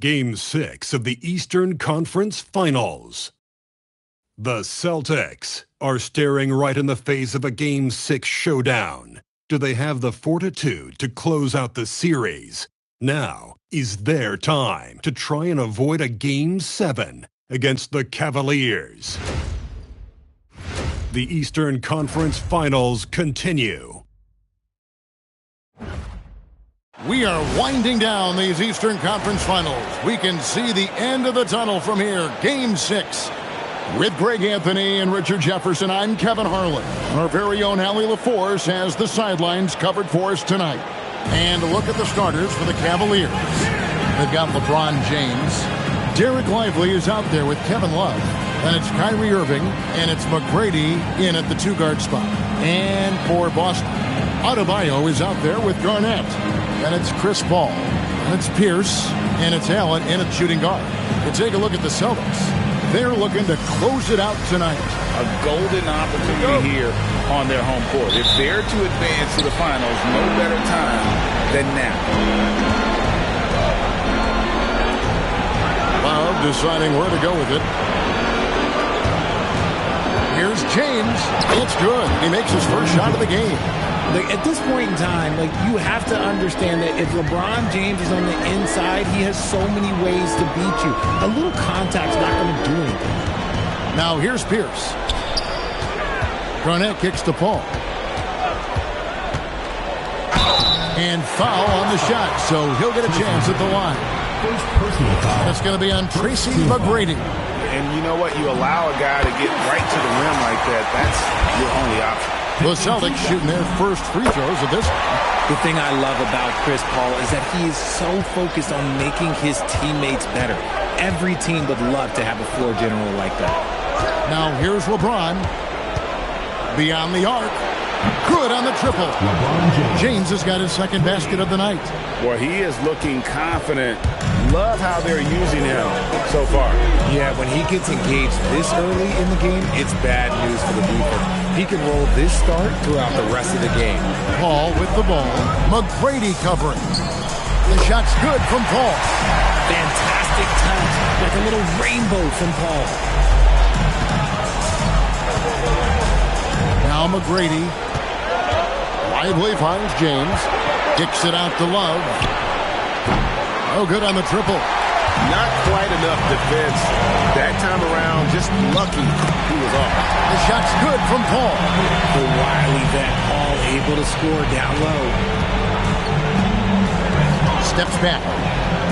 Game 6 of the Eastern Conference Finals. The Celtics are staring right in the face of a Game 6 showdown. Do they have the fortitude to close out the series? Now is their time to try and avoid a Game 7 against the Cavaliers. The Eastern Conference Finals continue. We are winding down these Eastern Conference Finals. We can see the end of the tunnel from here. Game 6. With Greg Anthony and Richard Jefferson, I'm Kevin Harlan. Our very own Allie LaForce has the sidelines covered for us tonight. And a look at the starters for the Cavaliers. They've got LeBron James. Derek Lively is out there with Kevin Love. And it's Kyrie Irving, and it's McGrady in at the two-guard spot. And for Boston, Adebayo is out there with Garnett. And it's Chris Paul, and it's Pierce, and it's Allen in at shooting guard. You take a look at the Celtics. They're looking to close it out tonight. A golden opportunity here on their home court. If they're to advance to the finals, no better time than now. Love deciding where to go with it. Here's James. It's good. He makes his first shot of the game. At this point in time, you have to understand that if LeBron James is on the inside, he has so many ways to beat you. A little contact's not going to do anything. Now here's Pierce. Garnett kicks to Paul. And foul on the shot, so he'll get a chance at the line. That's going to be on Tracy McGrady. And you know what? You allow a guy to get right to the rim like that. That's your only option. The Celtics shooting their first free throws of this. The thing I love about Chris Paul is that he is so focused on making his teammates better. Every team would love to have a floor general like that. Now here's LeBron. Beyond the arc. Good on the triple. James has got his second basket of the night. Boy, he is looking confident. Love how they're using him so far. Yeah, when he gets engaged this early in the game, it's bad news for the defense. He can roll this start throughout the rest of the game. Paul with the ball. McGrady covering. The shot's good from Paul. Fantastic touch, like a little rainbow from Paul. Now McGrady. Lively finds James. Kicks it out to Love. Oh, good on the triple. Not quite enough defense that time around. Just lucky he was off. The shot's good from Paul. The wily vet Paul able to score down low. Steps back.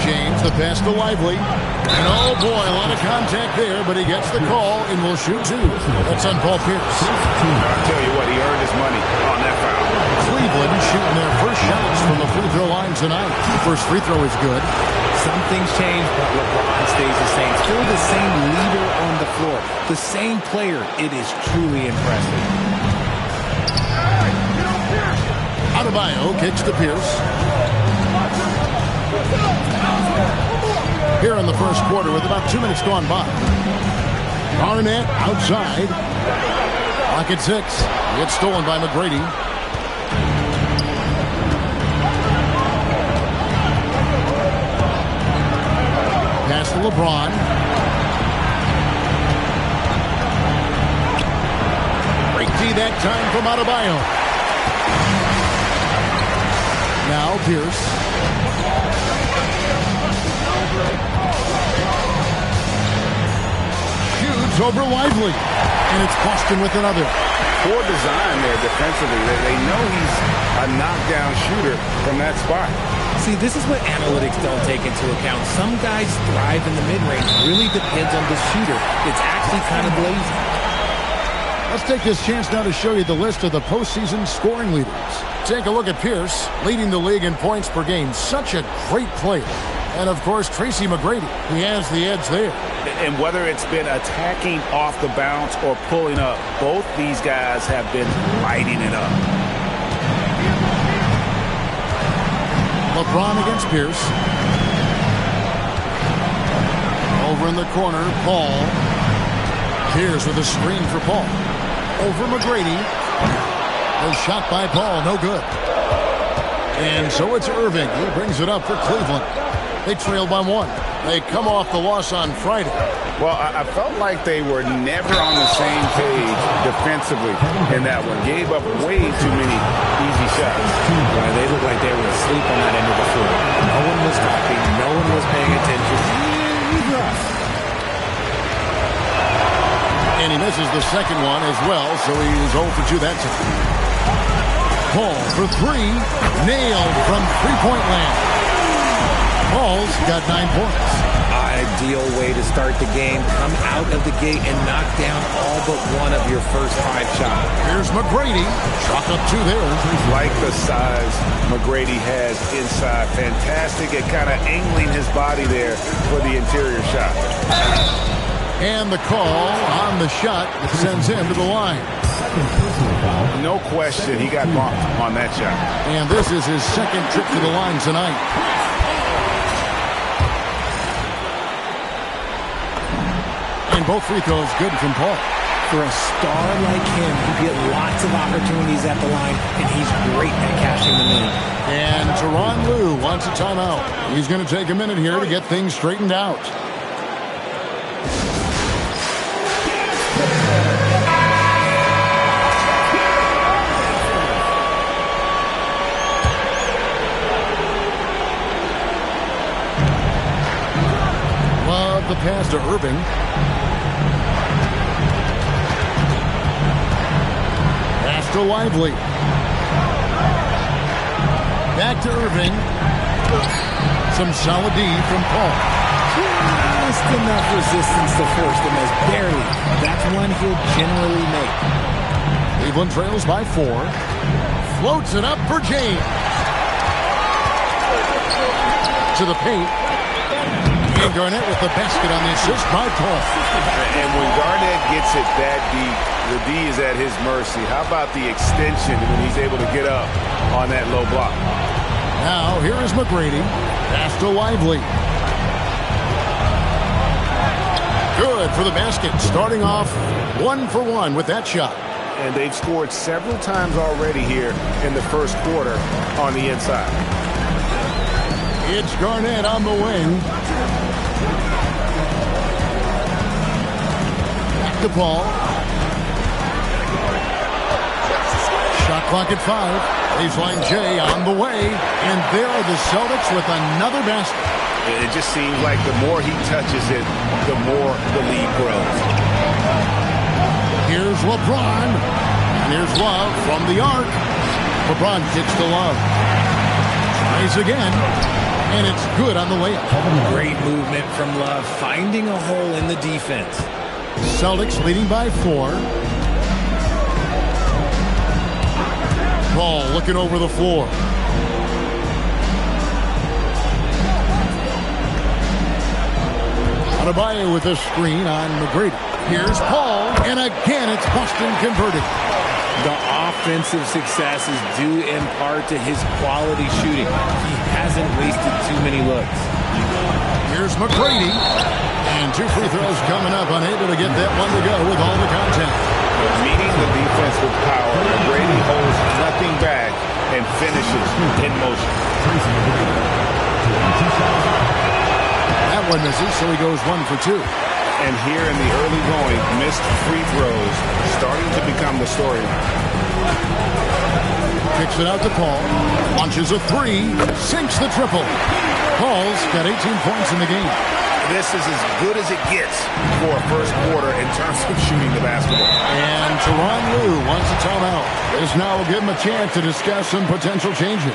James, the pass to Lively. And oh boy, a lot of contact there, but he gets the call and will shoot two. That's on Paul Pierce. I'll tell you what, he earned his money on that foul. Cleveland shooting their first shots from the free throw line tonight. The first free throw is good. Some things change, but LeBron stays the same. Still the same leader on the floor. The same player. It is truly impressive. Adebayo kicks to Pierce. Here in the first quarter with about 2 minutes gone by. Garnett outside. Clock at 6. It's stolen by McGrady. Pass to LeBron. Break D that time from Adebayo. Now Pierce. Shoots over Lively. And it's Boston with another. Poor design there defensively. They know he's a knockdown shooter from that spot. See, this is what analytics don't take into account. Some guys thrive in the mid-range. Really depends on the shooter. It's actually kind of lazy. Let's take this chance now to show you the list of the postseason scoring leaders. Take a look at Pierce, leading the league in points per game. Such a great player. And, of course, Tracy McGrady. He has the edge there. And whether it's been attacking off the bounce or pulling up, both these guys have been lighting it up. LeBron against Pierce. Over in the corner, Paul. Pierce with a screen for Paul. Over McGrady. A shot by Paul, no good. And so it's Irving. He brings it up for Cleveland. They trail by 1. They come off the loss on Friday. Well, I felt like they were never on the same page defensively in that one. Gave up way too many easy shots. Well, they looked like they were asleep on that end of the floor. No one was talking. No one was paying attention. And he misses the second one as well, so he's 0 for 2 that time. Paul for 3. Nailed from three-point land. Paul's got 9 points. Ideal way to start the game. Come out of the gate and knock down all but one of your first 5 shots. Here's McGrady. Chalk up 2 there. Like the size McGrady has inside. Fantastic at kind of angling his body there for the interior shot. And the call on the shot that sends him to the line. No question, he got bumped on that shot. And this is his second trip to the line tonight. And both free throws good from Paul. For a star like him, you get lots of opportunities at the line, and he's great at cashing them in. And Tyronn Lue wants a timeout. He's going to take a minute here to get things straightened out. The pass to Irving. Pass to Lively. Back to Irving. Some solid D from Paul. Just enough resistance to force them as barely. That's one he'll generally make. Cleveland trails by 4. Floats it up for James. To the paint. And Garnett with the basket on the assist by Paul. And when Garnett gets it that deep, the D is at his mercy. How about the extension when he's able to get up on that low block? Now, here is McGrady. Pass to Lively. Good for the basket. Starting off 1 for 1 with that shot. And they've scored several times already here in the first quarter on the inside. It's Garnett on the wing. Back to Paul. Shot clock at 5. Baseline J on the way. And there are the Celtics with another basket. It just seems like the more he touches it, the more the lead grows. Here's LeBron. And here's Love from the arc. LeBron kicks to Love. Tries again. And it's good on the layup. Great movement from Love, finding a hole in the defense. Celtics leading by 4. Paul looking over the floor. Adebayo with a screen on McGrady. Here's Paul, and again it's Boston converted. The offensive success is due in part to his quality shooting. He hasn't wasted too many looks. Here's McGrady. And 2 free throws coming up, unable to get that one to go with all the contact. Meeting the defense with power, McGrady holds nothing back and finishes in motion. That one misses, so he goes 1 for 2. And here in the early going, missed free throws starting to become the storyline. Kicks it out to Paul. Launches a 3. Sinks the triple. Paul's got 18 points in the game. This is as good as it gets for a first quarter in terms of shooting the basketball. And Tyronn Lue wants a timeout. This now will give him a chance to discuss some potential changes.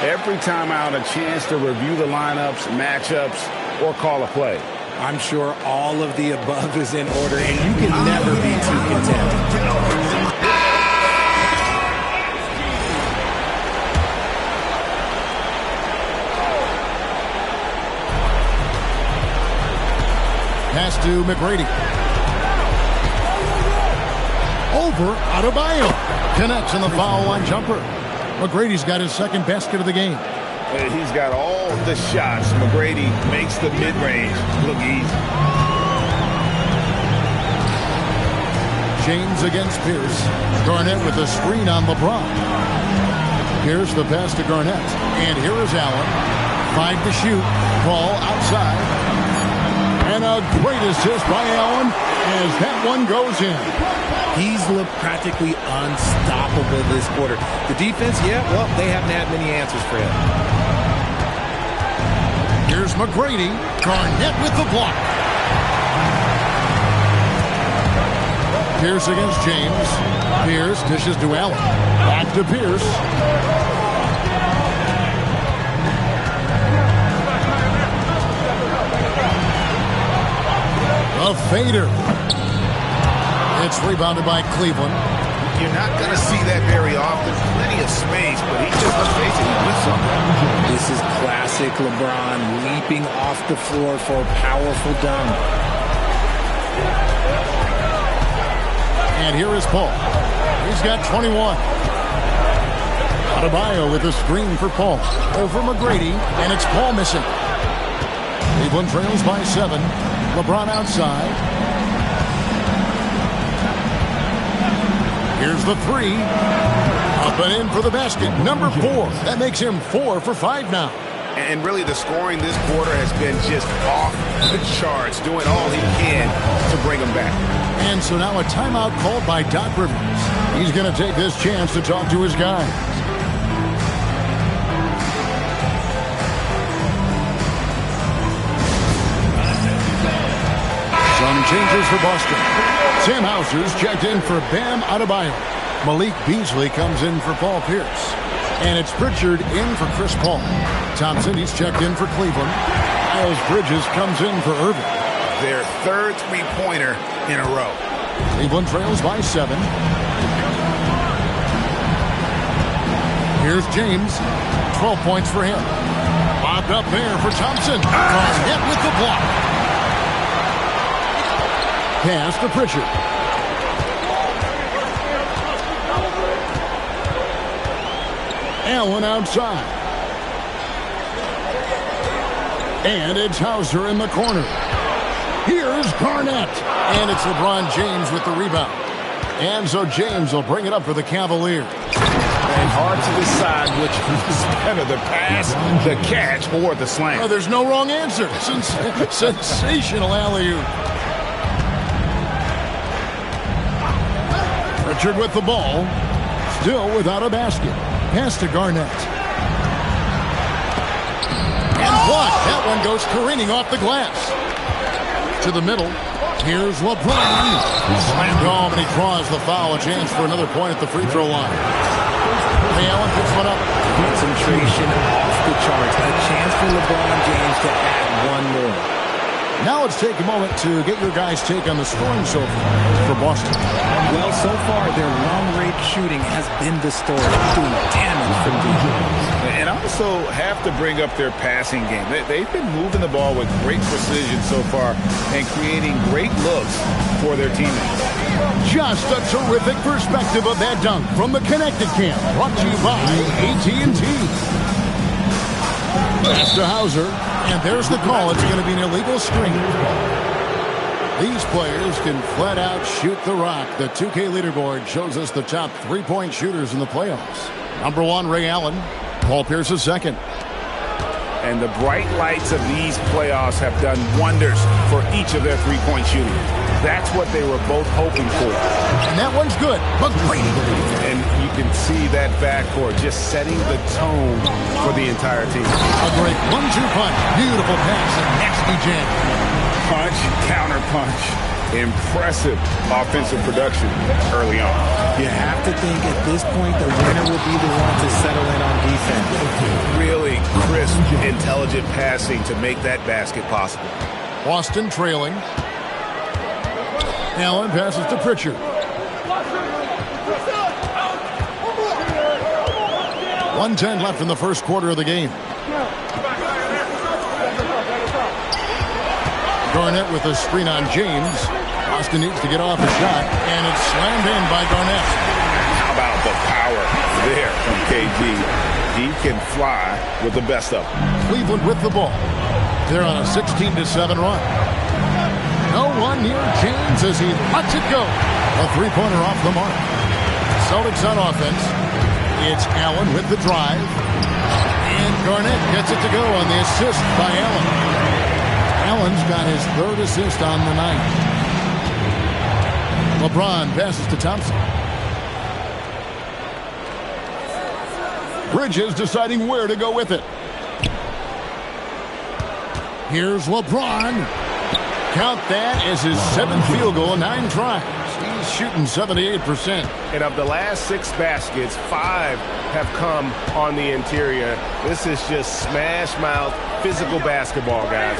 Every timeout, a chance to review the lineups, matchups, or call a play. I'm sure all of the above is in order, and you can never be too content. Pass to McGrady. Over Adebayo. Connects on the foul line jumper. McGrady's got his second basket of the game. He's got all the shots. McGrady makes the mid-range look easy. James against Pierce. Garnett with a screen on LeBron. Here's the pass to Garnett. And here is Allen. 5 to shoot. Ball outside. And a great assist by Allen as that one goes in. He's looked practically unstoppable this quarter. The defense, yeah, well, they haven't had many answers for him. Here's McGrady. Garnett with the block. Pierce against James. Pierce dishes to Allen. Back to Pierce. A fader. It's rebounded by Cleveland. You're not going to see that very often. Plenty of space, but he just, let's face it, he went somewhere. This is classic LeBron leaping off the floor for a powerful dunk. And here is Paul. He's got 21. Adebayo with a screen for Paul. Over McGrady, and it's Paul missing. Cleveland trails by 7. LeBron outside. Here's the 3. Up and in for the basket. Number 4. That makes him 4 for 5 now. And really the scoring this quarter has been just off the charts, doing all he can to bring him back. And so now a timeout called by Doc Rivers. He's going to take this chance to talk to his guys. Some changes for Boston. Sam Hauser's checked in for Bam Adebayo. Malik Beasley comes in for Paul Pierce. And it's Pritchard in for Chris Paul. Thompson, he's checked in for Cleveland. Miles Bridges comes in for Irving. Their third three-pointer in a row. Cleveland trails by 7. Here's James. 12 points for him. Lobbed up there for Thompson. Garnett with the block. Pass to Pritchard. Allen outside. And it's Hauser in the corner. Here's Garnett. And it's LeBron James with the rebound. And so James will bring it up for the Cavaliers. And hard to decide which was better, the pass, the catch, or the slam. Oh, there's no wrong answer. Sensational alley-oop. Pritchard with the ball. Still without a basket. Pass to Garnett. And blocked. That one goes careening off the glass. To the middle. Here's LeBron. Slammed home, and he draws the foul. A chance for another point at the free throw line. Ray Allen picks one up. Concentration off the charts. A chance for LeBron James to add one more. Now let's take a moment to get your guys' take on the scoring so far for Boston. Well, so far, their long-range shooting has been the story, doing damage from deep. And also have to bring up their passing game. They've been moving the ball with great precision so far and creating great looks for their teammates. Just a terrific perspective of that dunk from the Connected Camp, brought to you by AT&T. Pass to Hauser, and there's the call. It's going to be an illegal screen. These players can flat out shoot the rock. The 2K leaderboard shows us the top three-point shooters in the playoffs. Number 1, Ray Allen. Paul Pierce is second. And the bright lights of these playoffs have done wonders for each of their three-point shooting. That's what they were both hoping for. And that one's good. McGrady. And you can see that backcourt just setting the tone for the entire team. A great 1-2 punch. Beautiful pass and nasty jam. Punch, counter punch. Impressive offensive production early on. You have to think at this point the winner will be the one to settle in on defense. Really crisp, intelligent passing to make that basket possible. Boston trailing. Allen passes to Pritchard. 1:10 left in the first quarter of the game. Garnett with a screen on James. Boston needs to get off a shot, and it's slammed in by Garnett. How about the power there from KG? He can fly with the best of them. Cleveland with the ball. They're on a 16-7 run. No one near James as he lets it go. A three-pointer off the mark. Celtics on offense. It's Allen with the drive. And Garnett gets it to go on the assist by Allen. Allen's got his third assist on the night. LeBron passes to Thompson. Bridges deciding where to go with it. Here's LeBron. Count that as his 7th field goal in 9 tries. He's shooting 78%. And of the last 6 baskets, 5 have come on the interior. This is just smash mouth, physical basketball, guys.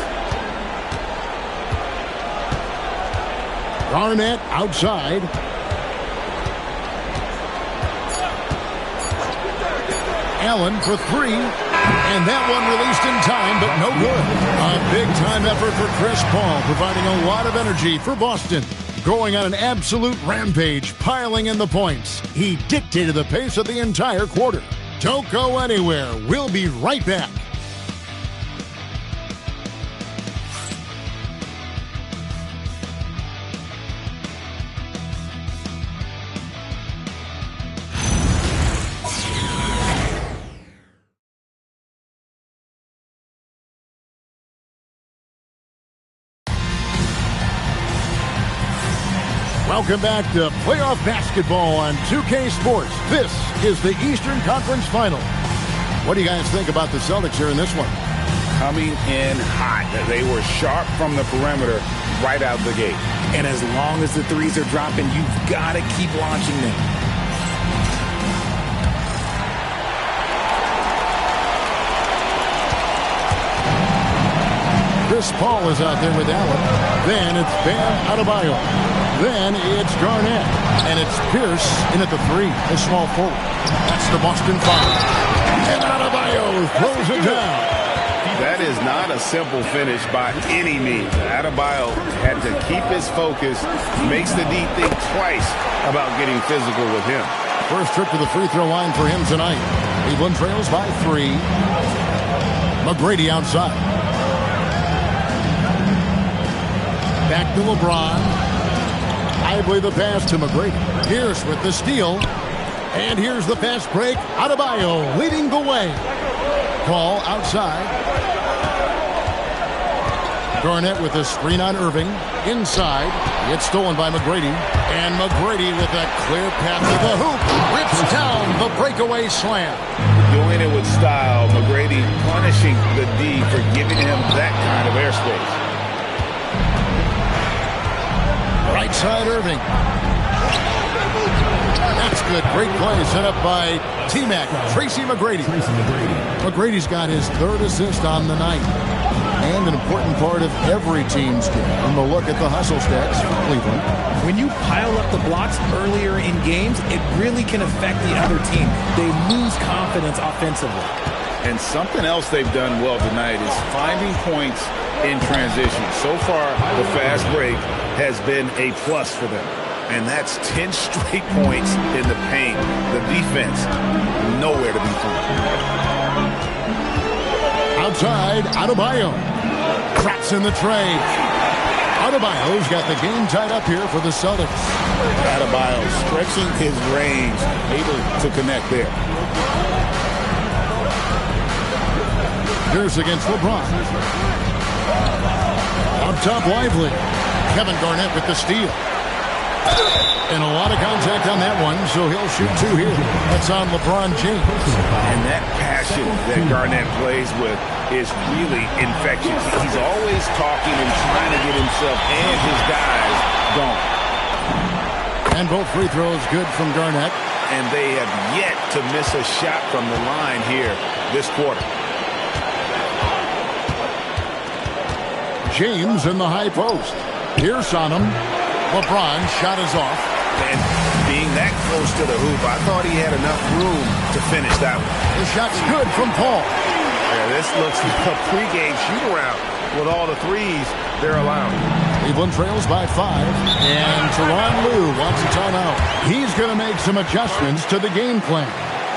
Garnett outside. Allen for 3. And that one released in time, but no good. A big-time effort for Chris Paul, providing a lot of energy for Boston. Going on an absolute rampage, piling in the points. He dictated the pace of the entire quarter. Don't go anywhere. We'll be right back. Welcome back to playoff basketball on 2K Sports. This is the Eastern Conference Final. What do you guys think about the Celtics here in this one? Coming in hot. They were sharp from the perimeter right out the gate. And as long as the threes are dropping, you've got to keep launching them. Chris Paul is out there with Allen. Then it's Bam Adebayo. Then it's Garnett. And it's Pierce in at the 3, a small forward. That's the Boston foul. And Adebayo throws it down. That is not a simple finish by any means. Adebayo had to keep his focus, makes the D think twice about getting physical with him. First trip to the free throw line for him tonight. Cleveland trails by 3. McGrady outside. Back to LeBron. Ivory the pass to McGrady. Pierce with the steal. And here's the fast break. Adebayo leading the way. Paul outside. Garnett with a screen on Irving. Inside. It's stolen by McGrady. And McGrady with a clear path to the hoop. Rips down the breakaway slam. Doing it with style. McGrady punishing the D for giving him that kind of airspace. Right side, Irving. That's good. Great play set up by T-Mac, Tracy McGrady. McGrady's got his 3rd assist on the night. And an important part of every team's game. And we'll look at the hustle stats for Cleveland. When you pile up the blocks earlier in games, it really can affect the other team. They lose confidence offensively. And something else they've done well tonight is finding points in transition. So far, the fast break has been a plus for them. And that's 10 straight points in the paint. The defense, nowhere to be found. Outside, Adebayo. Cracks in the tray. Adebayo's got the game tied up here for the Celtics. Adebayo stretching his range, able to connect there. Pierce against LeBron. Up top, Lively. Kevin Garnett with the steal. And a lot of contact on that one, so he'll shoot 2 here. That's on LeBron James. And that passion that Garnett plays with is really infectious. He's always talking and trying to get himself and his guys going. And both free throws good from Garnett. And they have yet to miss a shot from the line here this quarter. James in the high post. Pierce on him. LeBron shot is off. And being that close to the hoop, I thought he had enough room to finish that one. The shot's good from Paul. Yeah, this looks like a pregame shoot-around with all the threes they're allowing. Cleveland trails by 5. And Tyronn Lue wants a timeout. He's going to make some adjustments to the game plan.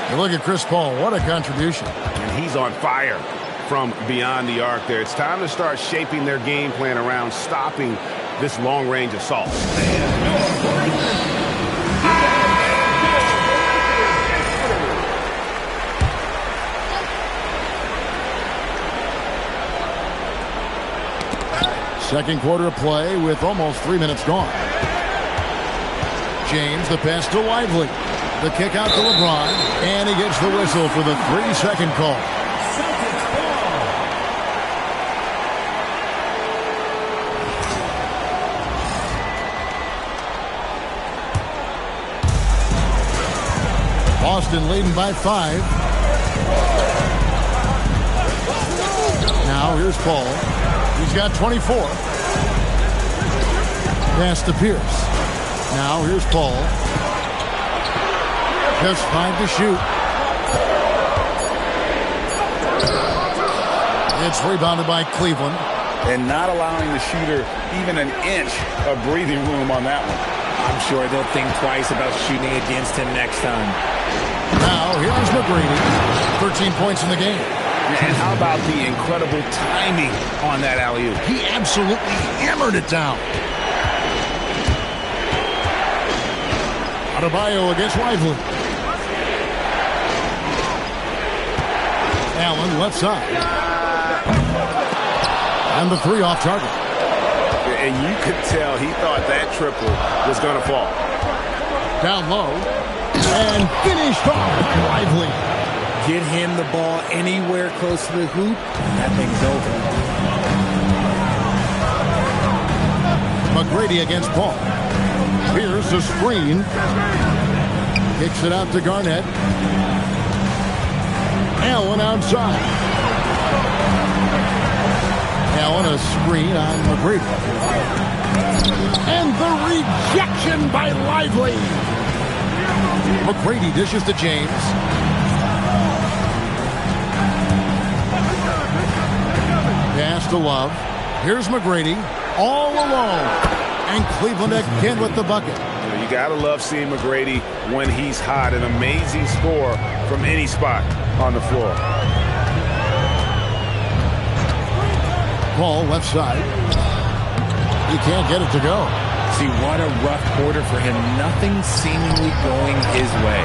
You look at Chris Paul. What a contribution. And he's on fire from beyond the arc there. It's time to start shaping their game plan around stopping this long-range assault. Second quarter of play with almost 3 minutes gone. James, the pass to Lively. The kick out to LeBron, and he gets the whistle for the 3-second call. Boston leading by 5. Now here's Paul. He's got 24. Pass to Pierce. Now here's Paul. Just 5 to shoot. It's rebounded by Cleveland. And not allowing the shooter even an inch of breathing room on that one. I'm sure they'll think twice about shooting against him next time. Now here's McGrady. 13 points in the game. And how about the incredible timing on that alley-oop? He absolutely hammered it down. Adebayo against Lively. Allen left side. And the 3 off target. And you could tell he thought that triple was going to fall. Down low. And finished off by Lively. Get him the ball anywhere close to the hoop, that thing's over. McGrady against Paul. Here's the screen. Kicks it out to Garnett. Allen outside. Allen a screen on McGrady. And the rejection by Lively. McGrady dishes to James. Pass to Love. Here's McGrady all alone. And Cleveland again with the bucket. You got to love seeing McGrady when he's hot. An amazing score from any spot on the floor. Paul left side. He can't get it to go. See, what a rough quarter for him. Nothing seemingly going his way.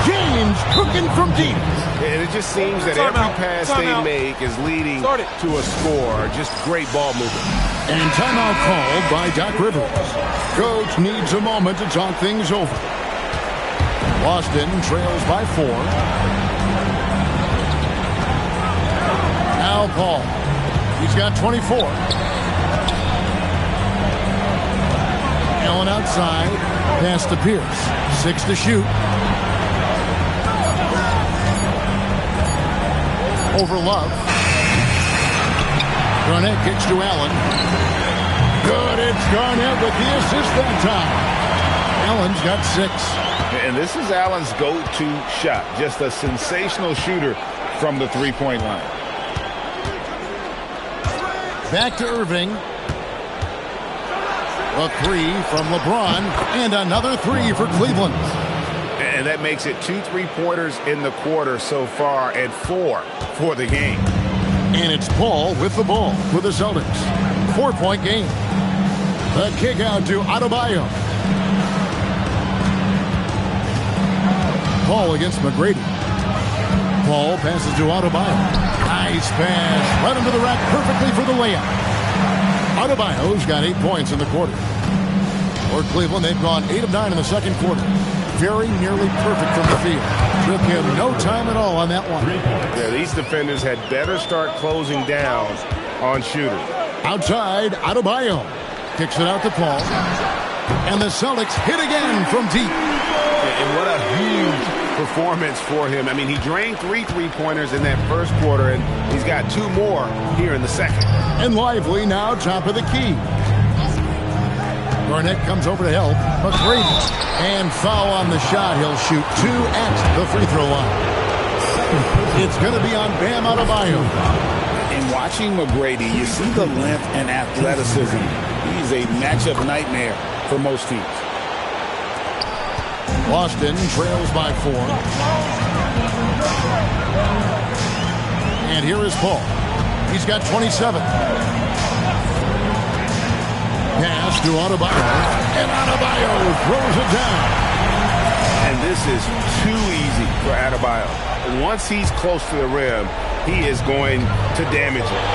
James cooking from deep. And it just seems that every pass they make is leading to a score. Just great ball movement. And timeout called by Doc Rivers. Coach needs a moment to talk things over. Boston trails by 4. Now Paul. He's got 24. Allen outside. Pass to Pierce. 6 to shoot. Over Love. Garnett kicks to Allen. Good, it's Garnett with the assist that time. Allen's got 6. And this is Allen's go-to shot. Just a sensational shooter from the three-point line. Back to Irving. A 3 from LeBron. And another 3 for Cleveland. And that makes it 2 3-pointers in the quarter so far and 4 for the game. And it's Paul with the ball for the Celtics. 4-point game. The kick out to Adebayo. Paul against McGrady. Paul passes to Adebayo. Nice pass. Right into the rack perfectly for the layup. Adebayo's got 8 points in the quarter. For Cleveland, they've gone 8 of 9 in the second quarter. Very nearly perfect from the field. Took him no time at all on that one. Yeah, these defenders had better start closing down on shooters. Outside, Adebayo. Kicks it out to Paul. And the Celtics hit again from deep. And what a huge performance for him. I mean, he drained 3 3-pointers in that first quarter, and he's got 2 more here in the second. And Lively now top of the key. Garnett comes over to help. McGrady. And foul on the shot. He'll shoot 2 at the free throw line. It's going to be on Bam Adebayo. In watching McGrady, you see the length and athleticism. He's a matchup nightmare for most teams. Boston trails by 4. And here is Paul. He's got 27. Pass to Adebayo. And Adebayo throws it down. And this is too easy for Adebayo. Once he's close to the rim, he is going to damage it.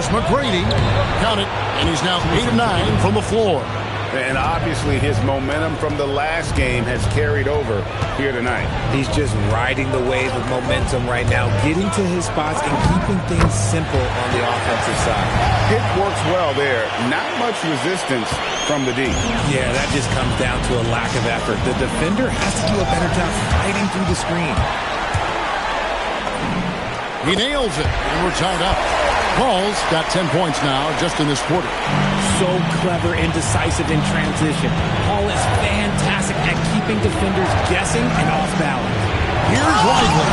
Here's McGrady. Count it. And he's now 8 of 9 from the floor. And obviously his momentum from the last game has carried over here tonight. He's just riding the wave of momentum right now, getting to his spots and keeping things simple on the offensive side. It works well there. Not much resistance from the D. Yeah, that just comes down to a lack of effort. The defender has to do a better job fighting through the screen. He nails it, and we're tied up. Paul's got 10 points now just in this quarter. So clever and decisive in transition. Paul is fantastic at keeping defenders guessing and off balance. Here's Lively,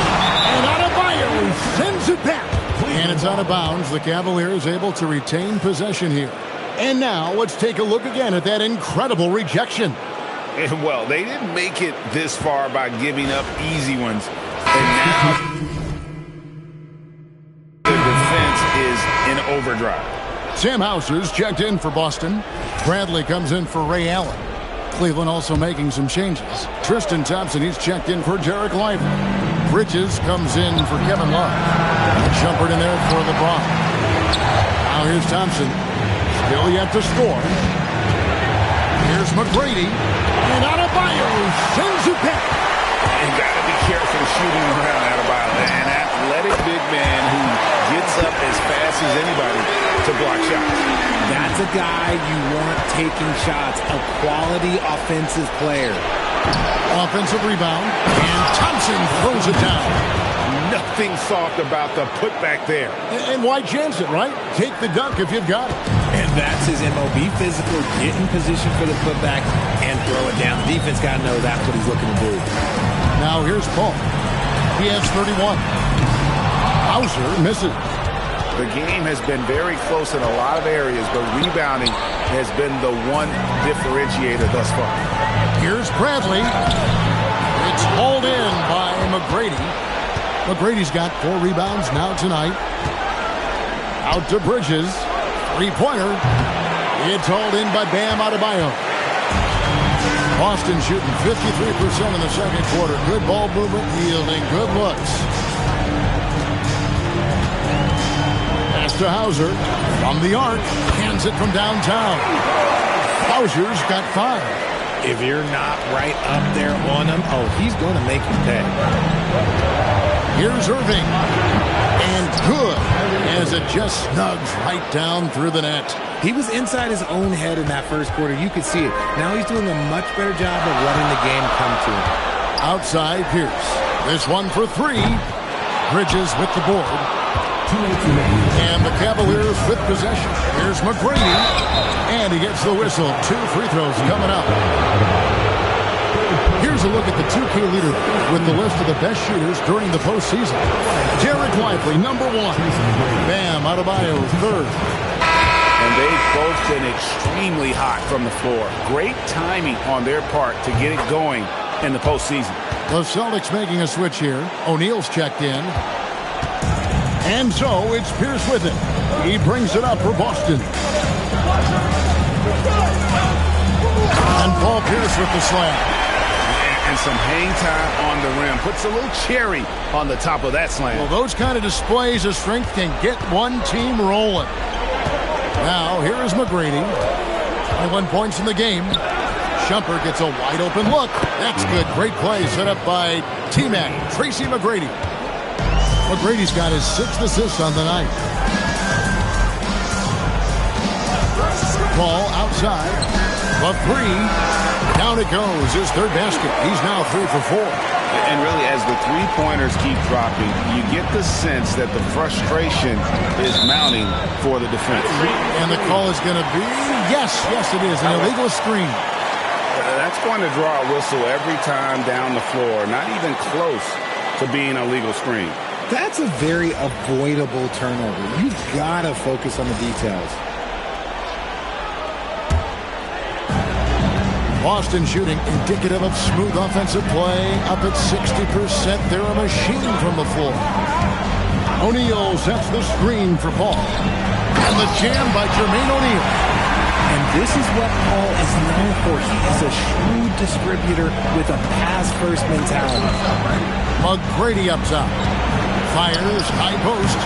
and Adebayo sends it back. And it's out of bounds. The Cavaliers able to retain possession here. And now let's take a look again at that incredible rejection. And well, they didn't make it this far by giving up easy ones. And now the defense is in overdrive. Sam Hauser's checked in for Boston. Bradley comes in for Ray Allen. Cleveland also making some changes. Tristan Thompson, he's checked in for Derek Lively. Bridges comes in for Kevin Love. Shumpert in there for LeBron. Now here's Thompson. Still yet to score. Here's McGrady. And Adebayo sends it back. You got to be careful shooting around Adebayo. An athletic big man who gets up as fast as anybody to block shots. That's a guy you want taking shots. A quality offensive player. Offensive rebound. And Thompson throws it down. Nothing soft about the putback there. And why chance it, right? Take the dunk if you've got it. And that's his MO. Be physical, get in position for the putback, and throw it down. The defense got to know that's what he's looking to do. Now here's Paul. He has 31. Hauser misses. The game has been very close in a lot of areas, but rebounding has been the one differentiator thus far. Here's Bradley. It's hauled in by McGrady. McGrady's got 4 rebounds now tonight. Out to Bridges. Three-pointer. It's hauled in by Bam Adebayo. Boston shooting 53% in the second quarter. Good ball movement, yielding good looks. Pass to Hauser. From the arc. Hands it from downtown. Hauser's got 5. If you're not right up there on him, oh, he's going to make you pay. Here's Irving. And good, as it just snugs right down through the net. He was inside his own head in that first quarter. You could see it. Now he's doing a much better job of letting the game come to him. Outside Pierce. This one for 3. Bridges with the board. And the Cavaliers with possession. Here's McGrady. And he gets the whistle. 2 free throws coming up. Here's a look at the 2K leader with the list of the best shooters during the postseason. Derek Lively, number 1. Bam Adebayo, 3rd. And they've both been extremely hot from the floor. Great timing on their part to get it going in the postseason. The Celtics making a switch here. O'Neal's checked in. And so it's Pierce with it. He brings it up for Boston. And Paul Pierce with the slam. And some hang time on the rim. Puts a little cherry on the top of that slam. Well, those kind of displays of strength can get one team rolling. Now, here is McGrady. 21 points in the game. Shumpert gets a wide open look. That's good. Great play set up by T-Mac, Tracy McGrady. McGrady's got his 6th assist on the night. Ball outside. The 3. Down it goes. His 3rd basket. He's now 3 for 4. And really, as the three-pointers keep dropping, you get the sense that the frustration is mounting for the defense. And the call is going to be, yes, it is, an illegal screen. That's going to draw a whistle every time down the floor. Not even close to being a legal screen. That's a very avoidable turnover. You've got to focus on the details. Boston shooting indicative of smooth offensive play. Up at 60%. They're a machine from the floor. O'Neal sets the screen for Paul. And the jam by Jermaine O'Neal. And this is what Paul is known for. He is a shrewd distributor with a pass-first mentality. McGrady up top. Fires high post.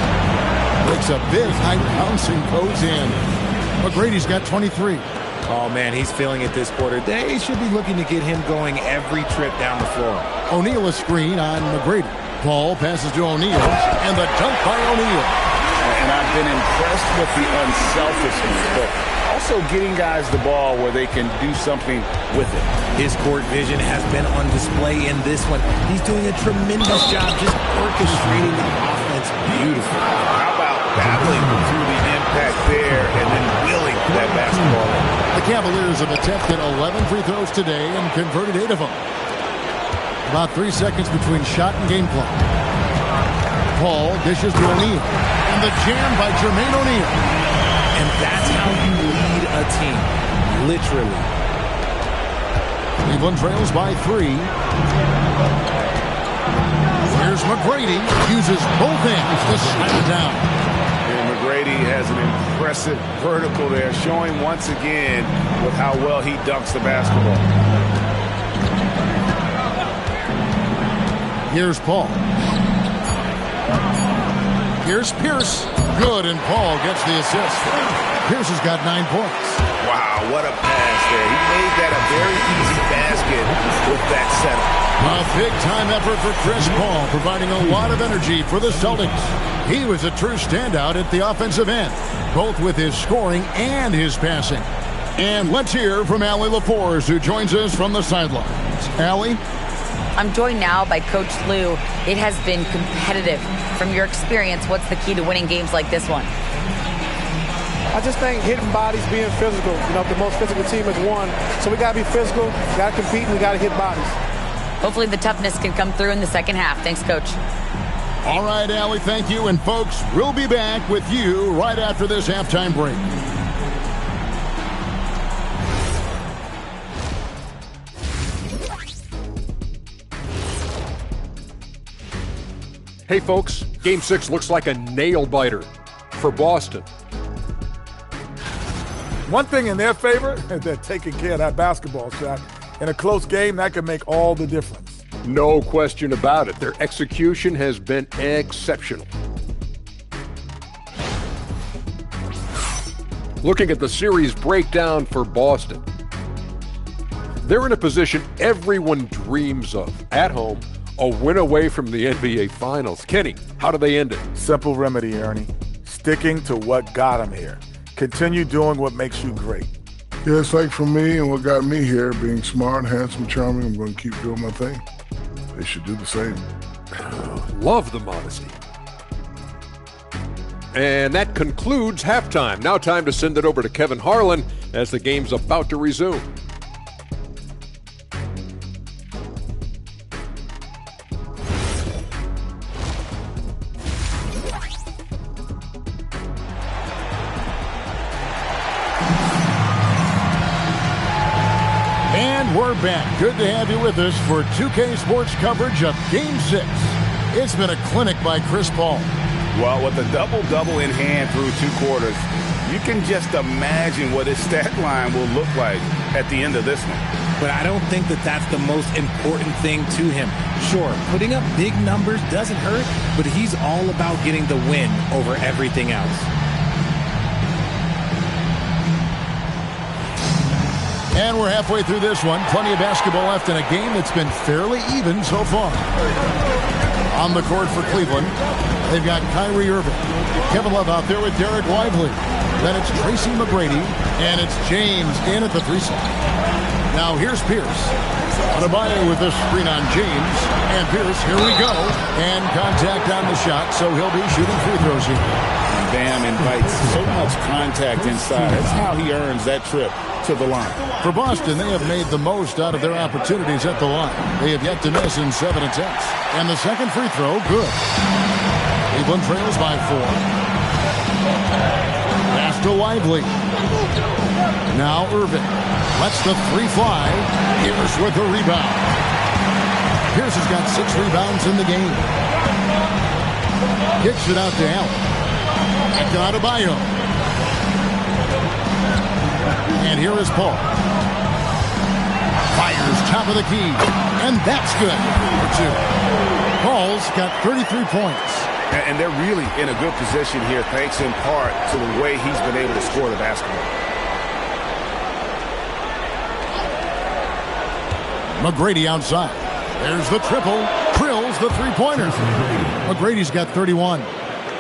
Takes a big high bounce and goes in. McGrady's got 23. Oh, man, he's feeling it this quarter. They should be looking to get him going every trip down the floor. O'Neal a screen on McGrady. Paul passes to O'Neal, and the dunk by O'Neal. And I've been impressed with the unselfishness, but also getting guys the ball where they can do something with it. His court vision has been on display in this one. He's doing a tremendous job just orchestrating the offense beautifully. How about battling through the impact there and then wheeling that basketball in? The Cavaliers have attempted 11 free throws today and converted 8 of them. About 3 seconds between shot and game clock. Paul dishes to O'Neal. And the jam by Jermaine O'Neal. And that's how you lead a team. Literally. Cleveland trails by 3. Here's McGrady. Uses both hands to slide it down. McGrady has an impressive vertical there, showing once again with how well he dunks the basketball. Here's Paul. Here's Pierce. Good, and Paul gets the assist. Pierce has got 9 points. Wow, what a pass there. He made that a very easy basket with that setup. A big-time effort for Chris Paul, providing a lot of energy for the Celtics. He was a true standout at the offensive end, both with his scoring and his passing. And let's hear from Allie LaForce, who joins us from the sidelines. Allie? I'm joined now by Coach Lou. It has been competitive. From your experience, what's the key to winning games like this one? I just think hitting bodies, being physical. You know, the most physical team has won. So we got to be physical, got to compete, and we got to hit bodies. Hopefully the toughness can come through in the second half. Thanks, Coach. All right, Allie, thank you. And, folks, we'll be back with you right after this halftime break. Hey, folks, Game 6 looks like a nail-biter for Boston. One thing in their favor, they're taking care of that basketball shot. In a close game, that can make all the difference. No question about it. Their execution has been exceptional. Looking at the series breakdown for Boston, they're in a position everyone dreams of. At home, a win away from the NBA Finals. Kenny, how do they end it? Simple remedy, Ernie. Sticking to what got them here. Continue doing what makes you great. Yeah, it's like for me and what got me here, being smart, handsome, charming, I'm going to keep doing my thing. They should do the same. Love the modesty. And that concludes halftime. Now time to send it over to Kevin Harlan as the game's about to resume. We're back. Good to have you with us for 2K Sports coverage of Game 6. It's been a clinic by Chris Paul. Well, with a double-double in hand through 2 quarters, you can just imagine what his stat line will look like at the end of this one. But I don't think that that's the most important thing to him. Sure, putting up big numbers doesn't hurt, but he's all about getting the win over everything else. And we're halfway through this one. Plenty of basketball left in a game that's been fairly even so far. On the court for Cleveland, they've got Kyrie Irving. Kevin Love out there with Derek Lively. Then it's Tracy McGrady, and it's James in at the 3-side. Now here's Pierce. Adebayo with the screen on James. And Pierce, here we go. And contact on the shot, so he'll be shooting free throws here. Bam invites so much contact inside. That's how he earns that trip to the line. For Boston, they have made the most out of their opportunities at the line. They have yet to miss in 7 attempts. And the second free throw, good. Cleveland trails by 4. Pass to Lively. Now Irving lets the 3 fly. Pierce with the rebound. Pierce has got 6 rebounds in the game. Kicks it out to Allen. Back to Adebayo. And here is Paul. Fires top of the key. And that's good for 2. Paul's got 33 points. And they're really in a good position here, thanks in part to the way he's been able to score the basketball. McGrady outside. There's the triple. Drills the three-pointer. McGrady's got 31.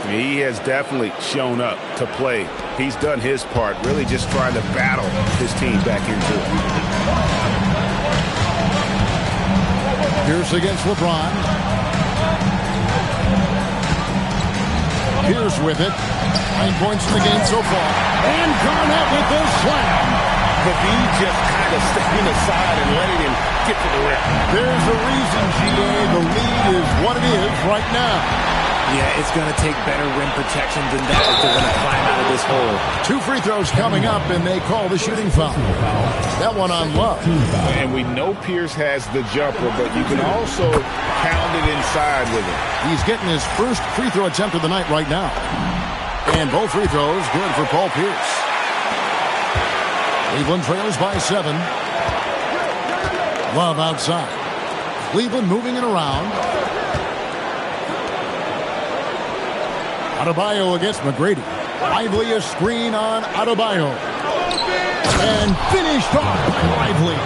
He has definitely shown up to play. He's done his part, really just trying to battle his team back into it. Pierce against LeBron. Pierce with it. 9 points in the game so far. And Garnett with the slam. Levine just kind of stepping aside and letting him get to the rim. There's a reason, GA. The lead is what it is right now. Yeah, it's going to take better rim protection than that if they're going to climb out of this hole. 2 free throws coming up, and they call the shooting foul. That one on Love. And we know Pierce has the jumper, but you can also pound it inside with it. He's getting his first free throw attempt of the night right now. And both free throws good for Paul Pierce. Cleveland trails by 7. Love outside. Cleveland moving it around. Adebayo against McGrady. Lively a screen on Adebayo. And finished off by Lively.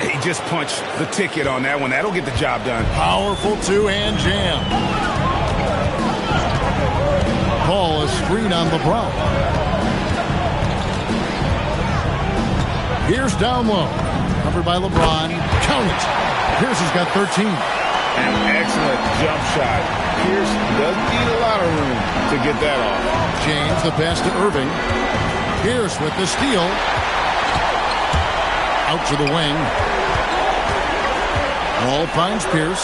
He just punched the ticket on that one. That'll get the job done. Powerful two-hand jam. Paul a screen on LeBron. Pierce down low. Covered by LeBron. Count it. Pierce has got 13. An excellent jump shot. Pierce doesn't need a lot of room to get that off. James, the pass to Irving. Pierce with the steal. Out to the wing. Ball finds Pierce.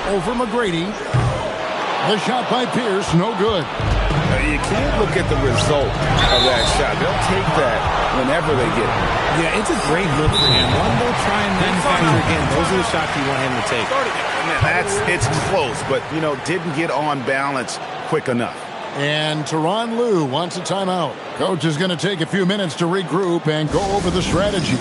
Over McGrady. The shot by Pierce, no good. You can't look at the result of that shot. They'll take that whenever they get it. Yeah, it's a great look for him. One they'll try and manufacture again. Those are the shots you want him to take. It's close, but, didn't get on balance quick enough. And Tyronn Lue wants a timeout. Coach is going to take a few minutes to regroup and go over the strategy.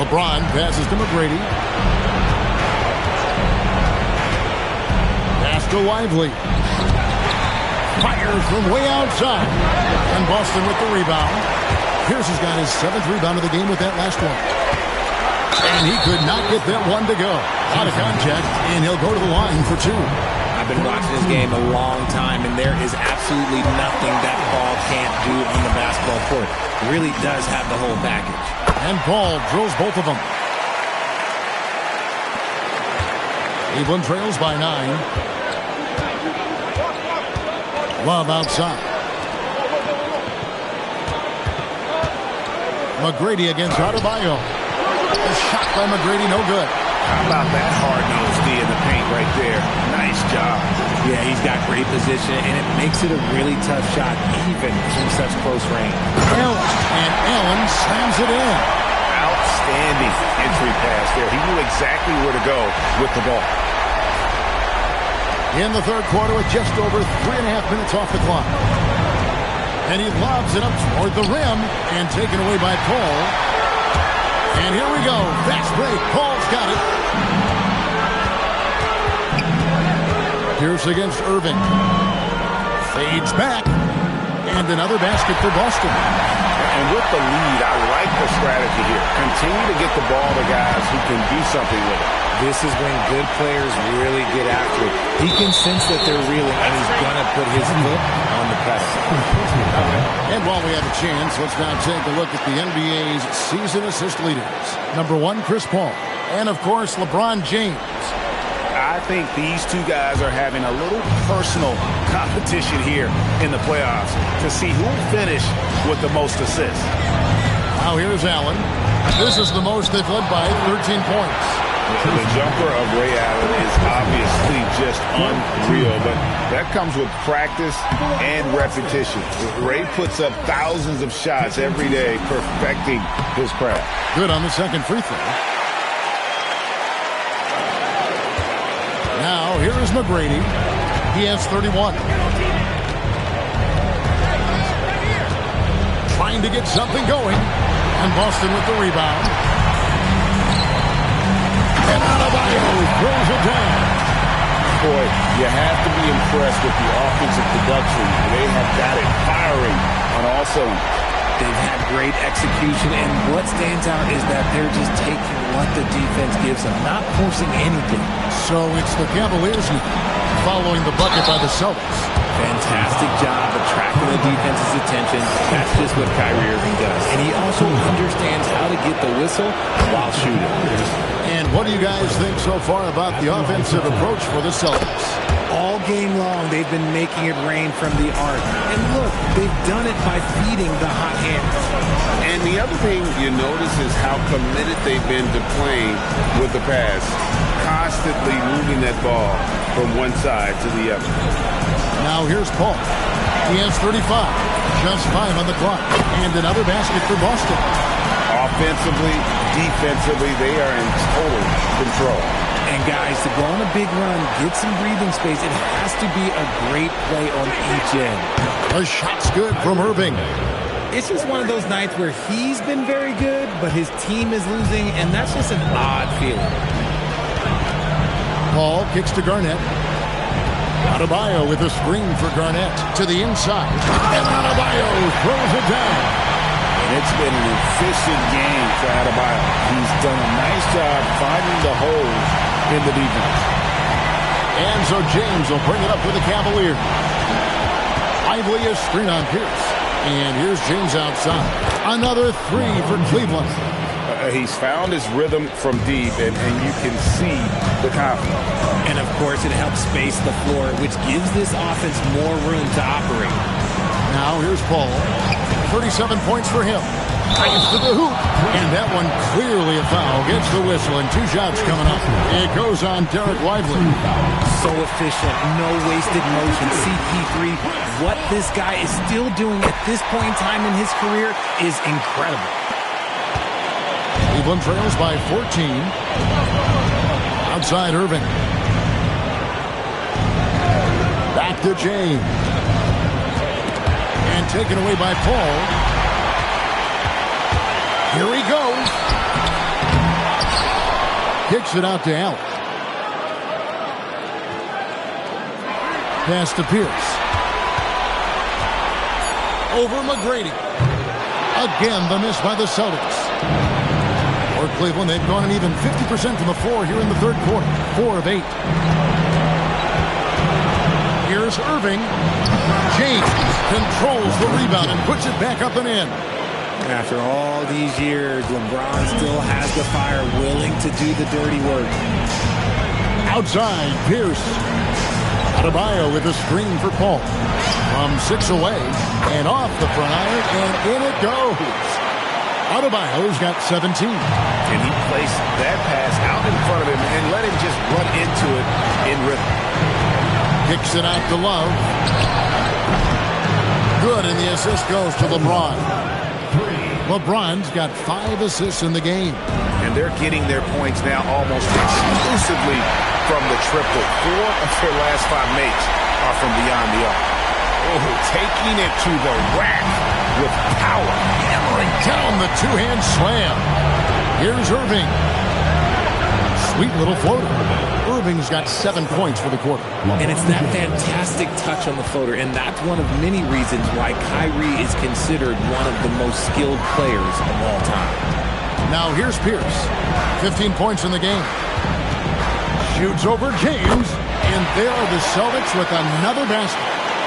LeBron passes to McGrady. Pass to Lively. Fires from way outside. And Boston with the rebound. Pierce has got his 7th rebound of the game with that last one. And he could not get that one to go. Out of contact, and he'll go to the line for 2. I've been watching this game a long time, and there is absolutely nothing that Paul can't do on the basketball court. Really does have the whole package. And Paul drills both of them. Cleveland trails by 9. Love outside. McGrady against Adebayo. A shot by McGrady, no good. How about that hard-nosed D in the paint right there? Nice job. Yeah, he's got great position, and it makes it a really tough shot, even from such close range. Allen slams it in. Outstanding entry pass there. He knew exactly where to go with the ball. In the third quarter with just over 3.5 minutes off the clock. And he lobs it up toward the rim and taken away by Paul. And here we go. Fast break. Paul's got it. Pierce against Irving. Fades back. And another basket for Boston. And with the lead, I like the strategy here. Continue to get the ball to guys who can do something with it. This is when good players really get after it. He can sense that they're reeling, and he's going to put his foot on the pedal. And while we have a chance, let's now take a look at the NBA's season assist leaders. Number 1, Chris Paul. And, of course, LeBron James. I think these two guys are having a little personal competition here in the playoffs to see who will finish with the most assists. Now here's Allen. This is the most they've led by 13 points. The jumper of Ray Allen is obviously just unreal, but that comes with practice and repetition. Ray puts up thousands of shots every day, perfecting his craft. Good on the second free throw. Now, here is McGrady. He has 31. Trying to get something going. And Boston with the rebound. And Adebayo throws it down. Boy, you have to be impressed with the offensive production. They have got it firing on all cylinders. They've had great execution, and what stands out is that they're just taking what the defense gives them, not forcing anything. So it's the Cavaliers now, following the bucket by the Celtics. Fantastic job attracting the defense's attention. That's just what Kyrie Irving does. And he also understands how to get the whistle while shooting. And what do you guys think so far about the offensive approach for the Celtics? All game long, they've been making it rain from the arc. And look, they've done it by feeding the hot hands. And the other thing you notice is how committed they've been to playing with the pass, constantly moving that ball from one side to the other. Now here's Paul. He has 35, just 5 on the clock, and another basket for Boston. Offensively, defensively, they are in total control. And guys, to go on a big run, get some breathing space, it has to be a great play on each end. The shot's good from Irving. It's just one of those nights where he's been very good, but his team is losing, and that's just an odd feeling. Paul kicks to Garnett. Adebayo with a screen for Garnett to the inside. And Adebayo throws it down. It's been an efficient game for Adebayo. He's done a nice job finding the holes in the defense. And so James will bring it up for the Cavaliers. Lively a screen on Pierce. And here's James outside. Another three for Cleveland. He's found his rhythm from deep, and you can see the confidence. And, of course, it helps space the floor, which gives this offense more room to operate. Now here's Paul. 37 points for him. Drives to the hoop. And that one clearly a foul. Gets the whistle, and 2 shots coming up. It goes on Derek Lively. So efficient. No wasted motion. CP3, what this guy is still doing at this point in time in his career is incredible. Cleveland trails by 14. Outside Irving. Back to James. And taken away by Paul. Here he goes. Kicks it out to Allen. Pass to Pierce. Over McGrady. Again, the miss by the Celtics. For Cleveland, they've gone an even 50% from the floor here in the third quarter. 4 of 8. Here's Irving. James controls the rebound and puts it back up and in. After all these years, LeBron still has the fire, willing to do the dirty work. Outside, Pierce. Adebayo with a screen for Paul. From 6 away and off the front iron, and in it goes. Adebayo's got 17. And he placed that pass out in front of him and let him just run into it in rhythm. Kicks it out to Love. Good, and the assist goes to LeBron. LeBron's got 5 assists in the game. And they're getting their points now almost exclusively from the triple. 4 of their last 5 makes are from beyond the arc. Oh, taking it to the rack with power. Hammering down the 2-hand slam. Here's Irving. Sweet little floater. Irving's got 7 points for the quarter. And it's that fantastic touch on the floater, and that's one of many reasons why Kyrie is considered one of the most skilled players of all time. Now here's Pierce. 15 points in the game. Shoots over James, and there are the Celtics with another basket.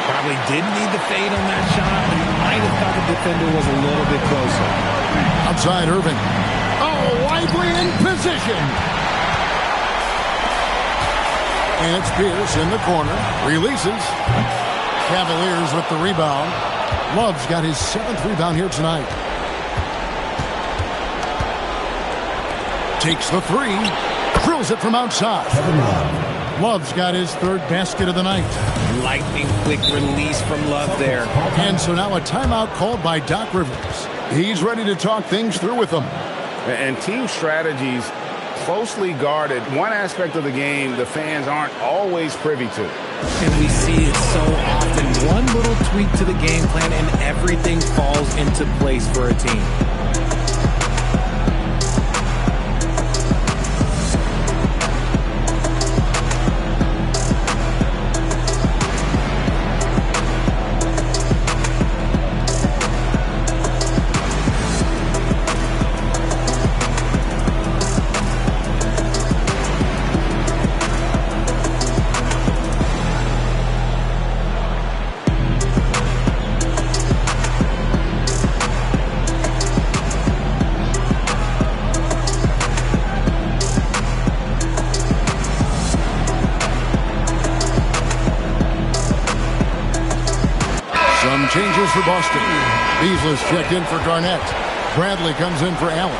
Probably didn't need the fade on that shot, but he might have thought the defender was a little bit closer. Outside Irving. Oh, Lively in position. And it's Pierce in the corner. Releases. Cavaliers with the rebound. Love's got his 7th rebound here tonight. Takes the three. Drills it from outside. Love's got his third basket of the night. Lightning quick release from Love there. And so now a timeout called by Doc Rivers. He's ready to talk things through with them. And team strategies closely guarded. One aspect of the game the fans aren't always privy to. And we see it so often. One little tweak to the game plan and everything falls into place for a team. Changes for Boston. Beasley's checked in for Garnett. Bradley comes in for Allen.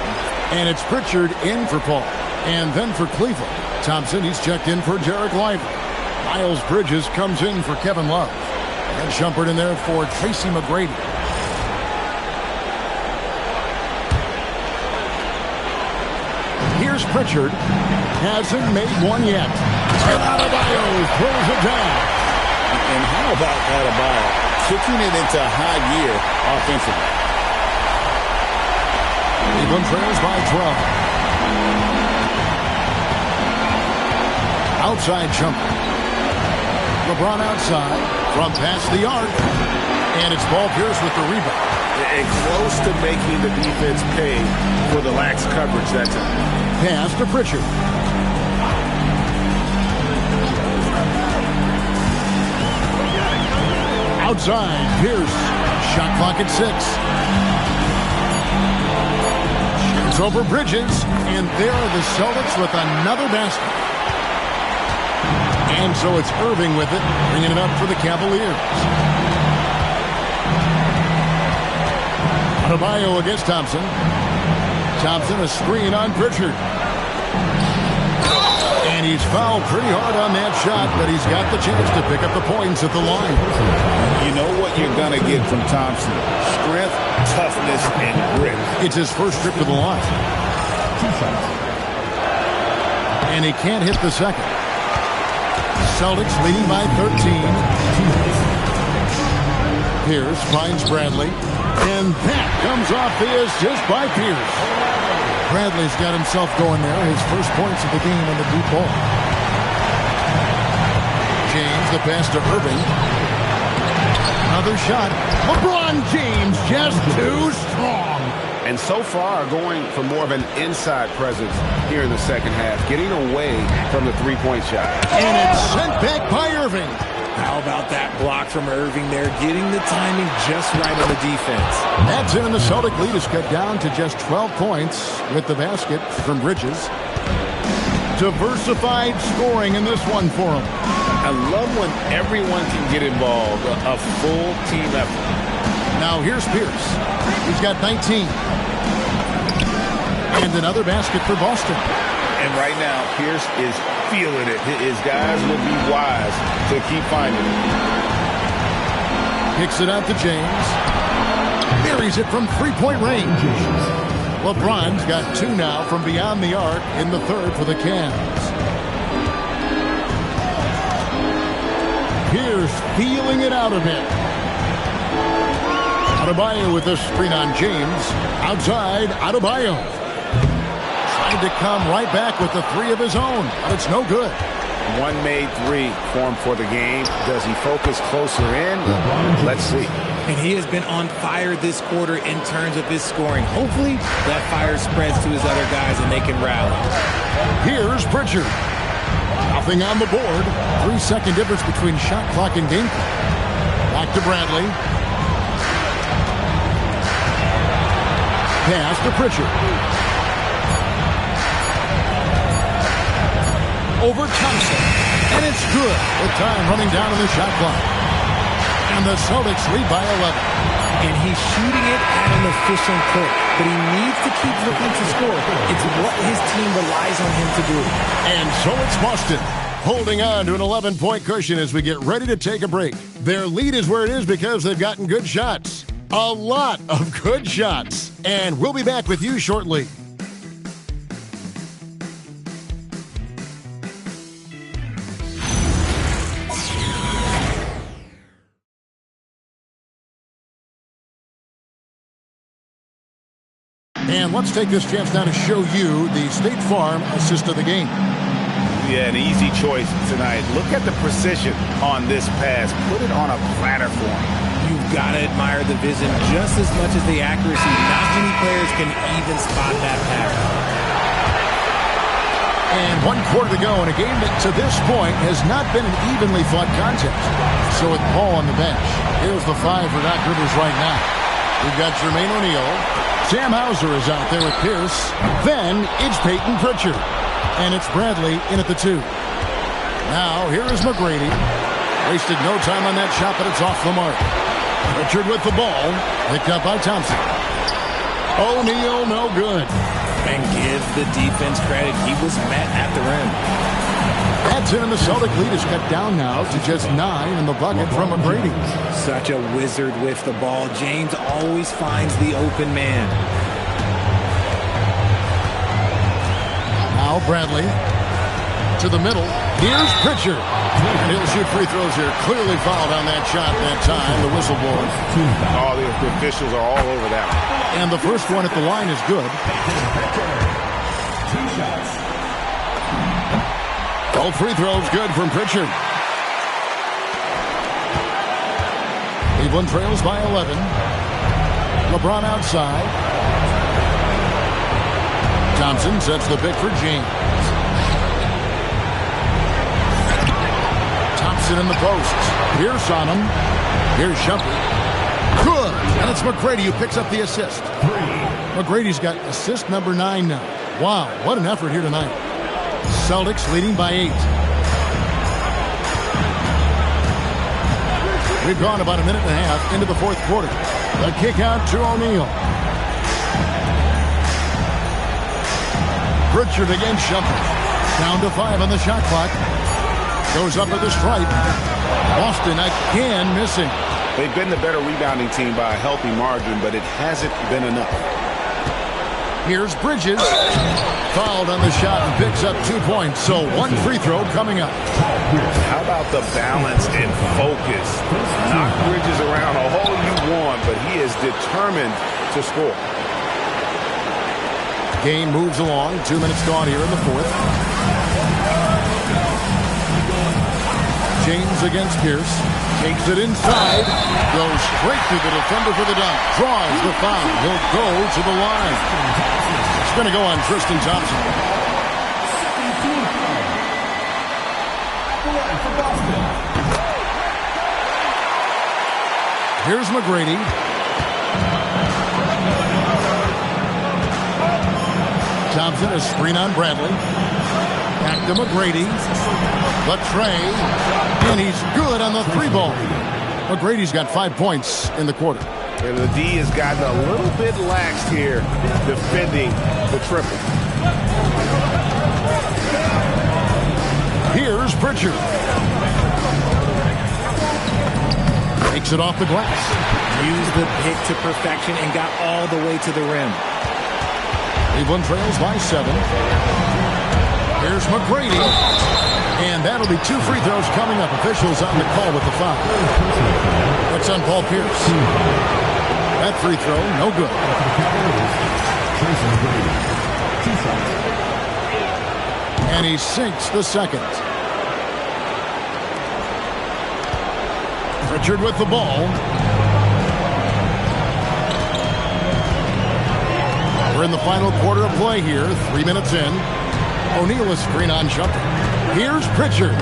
And it's Pritchard in for Paul. And then for Cleveland. Thompson, he's checked in for Derek Lively. Miles Bridges comes in for Kevin Love. And Shumpert in there for Tracy McGrady. Here's Pritchard. Hasn't made one yet. And Adebayo throws it down. And how about Adebayo kicking it into high gear offensively? Cleveland trails by 12. Outside jumper. LeBron outside from past the arc. And it's Paul Pierce with the rebound. And close to making the defense pay for the lax coverage that time. Pass to Pritchard. Outside, Pierce. Shot clock at 6. Shoots over Bridges. And there are the Celtics with another basket. And so it's Irving with it, bringing it up for the Cavaliers. Adebayo against Thompson. Thompson a screen on Pritchard. And he's fouled pretty hard on that shot, but he's got the chance to pick up the points at the line. You know what you're going to get from Thompson. Strength, toughness, and grit. It's his first trip to the line. And he can't hit the second. Celtics leading by 13. Pierce finds Bradley. And that comes off the assist by Pierce. Bradley's got himself going there. His first points of the game on the deep ball. James, the pass to Irving. Another shot. LeBron James just too strong. And so far, going for more of an inside presence here in the second half, getting away from the three-point shot. And it's sent back by Irving. How about that block from Irving there, getting the timing just right on the defense. That's in, and the Celtic lead is cut down to just 12 points with the basket from Bridges. Diversified scoring in this one for him. I love when everyone can get involved, a full team effort. Now here's Pierce. He's got 19. And another basket for Boston. And right now, Pierce is feeling it. His guys will be wise to keep finding it. Kicks it out to James. Buries it from three-point range. LeBron's got 2 now from beyond the arc in the third for the Cavs. Pierce feeling it out a bit. Adebayo with the screen on James. Outside, Adebayo. Tried to come right back with the 3 of his own, but it's no good. One made 3 formed for the game. Does he focus closer in? Let's see. And he has been on fire this quarter in terms of his scoring. Hopefully, that fire spreads to his other guys and they can rally. Here's Pritchard. Nothing on the board. 3-second difference between shot clock and game clock. Back to Bradley. Pass to Pritchard. Over Thompson. And it's good. With time running down on the shot clock. And the Celtics lead by 11. and he's shooting it at an efficient clip. But he needs to keep looking to score. It's what his team relies on him to do. And so it's Boston, holding on to an 11-point cushion as we get ready to take a break. Their lead is where it is because they've gotten good shots. A lot of good shots. And we'll be back with you shortly. And let's take this chance now to show you the State Farm assist of the game. Yeah, an easy choice tonight. Look at the precision on this pass. Put it on a platter for him. You've got to admire the vision just as much as the accuracy. Not many players can even spot that pass. And 1 quarter to go in a game that to this point has not been an evenly fought contest. So with Paul on the bench, here's the 5 for Doc Rivers right now. We've got Jermaine O'Neal. Sam Hauser is out there with Pierce. Then it's Peyton Pritchard. And it's Bradley in at the 2. Now here is McGrady. Wasted no time on that shot, but it's off the mark. Pritchard with the ball. Picked up by Thompson. O'Neal no good. And give the defense credit. He was met at the rim. That's it, and the Celtic lead is cut down now to just 9 in the bucket from McGrady. Such a wizard with the ball. James always finds the open man. Now Bradley to the middle. Here's Pritchard. And he'll shoot free throws here. Clearly fouled on that shot that time. The whistle blows. Oh, the officials are all over that. And the first one at the line is good. Both free throws good from Pritchard. Cleveland trails by 11. LeBron outside. Thompson sets the pick for James. Thompson in the post. Pierce on him. Here's Shumpert. Good. And it's McGrady who picks up the assist. McGrady's got assist number 9 now. Wow, what an effort here tonight. Celtics leading by 8. We've gone about a minute and a half into the fourth quarter. The kick out to O'Neal. Pritchard against Shumpert. Down to 5 on the shot clock. Goes up at the stripe. Boston again missing. They've been the better rebounding team by a healthy margin, but it hasn't been enough. Here's Bridges. Fouled on the shot and picks up 2 points. So 1 free throw coming up. How about the balance and focus? Knock Bridges around all you want, but he is determined to score. Game moves along. 2 minutes gone here in the fourth. James against Pierce. Takes it inside. Goes straight to the defender for the dunk. Draws the foul. He'll go to the line. It's going to go on Tristan Thompson. Here's McGrady. Thompson a screen on Bradley. Back to McGrady. The tray. And he's good on the 3-ball. McGrady's got 5 points in the quarter. And the D has gotten a little bit lax here defending the triple. Here's Pritchard. Takes it off the glass. Used the pick to perfection and got all the way to the rim. Cleveland trails by 7. Here's McGrady. And that'll be 2 free throws coming up. Officials on the call with the foul. That's on Paul Pierce. That free throw, no good. And he sinks the second. Pritchard with the ball. We're in the final quarter of play here. 3 minutes in. O'Neal is screen on Shumpert. Here's Pritchard.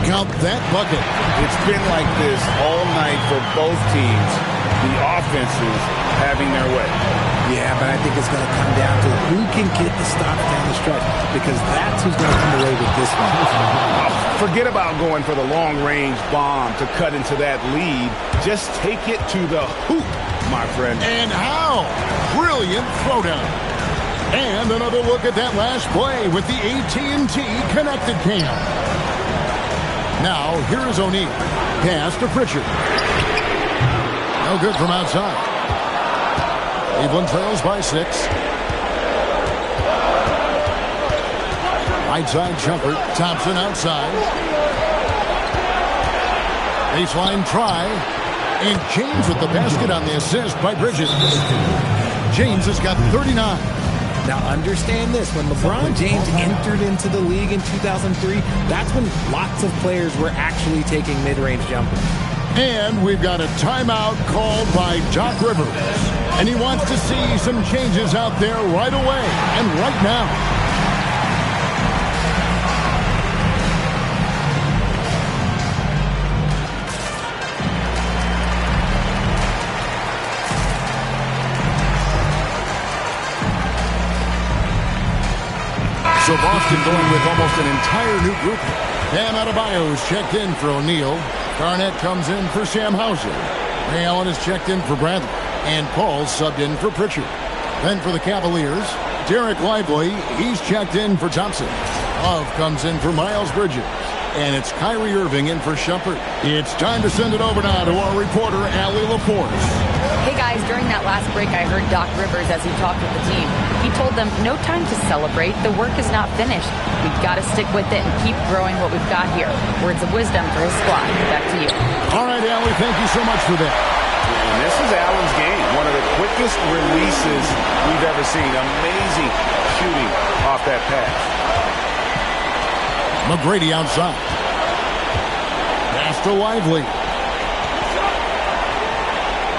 Count that bucket. It's been like this all night for both teams. The offenses having their way. Yeah, but I think it's going to come down to who can get the stops down the stretch, because that's who's going to come away with this one. Forget about going for the long-range bomb to cut into that lead. Just take it to the hoop my friend. And how? Brilliant throwdown. And another look at that last play with the AT&T connected cam. Now, here is O'Neal. Pass to Pritchard. No good from outside. Cleveland trails by 6. Right side jumper. Thompson outside. Baseline try. And James with the basket on the assist by Bridges. James has got 39. Now understand this, when LeBron James entered into the league in 2003, that's when lots of players were actually taking mid-range jumpers. And we've got a timeout called by Doc Rivers. And he wants to see some changes out there right away and right now. So Boston going with almost an entire new group. Bam Adebayo is checked in for O'Neal. Garnett comes in for Sam Hauser. Ray Allen is checked in for Bradley. And Paul subbed in for Pritchard. Then for the Cavaliers, Derek Lively, he's checked in for Thompson. Love comes in for Miles Bridges. And it's Kyrie Irving in for Shumpert. It's time to send it over now to our reporter, Allie Laporte. Hey guys, during that last break, I heard Doc Rivers as he talked with the team. He told them, no time to celebrate. The work is not finished. We've got to stick with it and keep growing what we've got here. Words of wisdom for his squad. Back to you. All right, Allie, thank you so much for that. And this is Allen's game. One of the quickest releases we've ever seen. Amazing shooting off that pass. McGrady outside. Pass to Lively.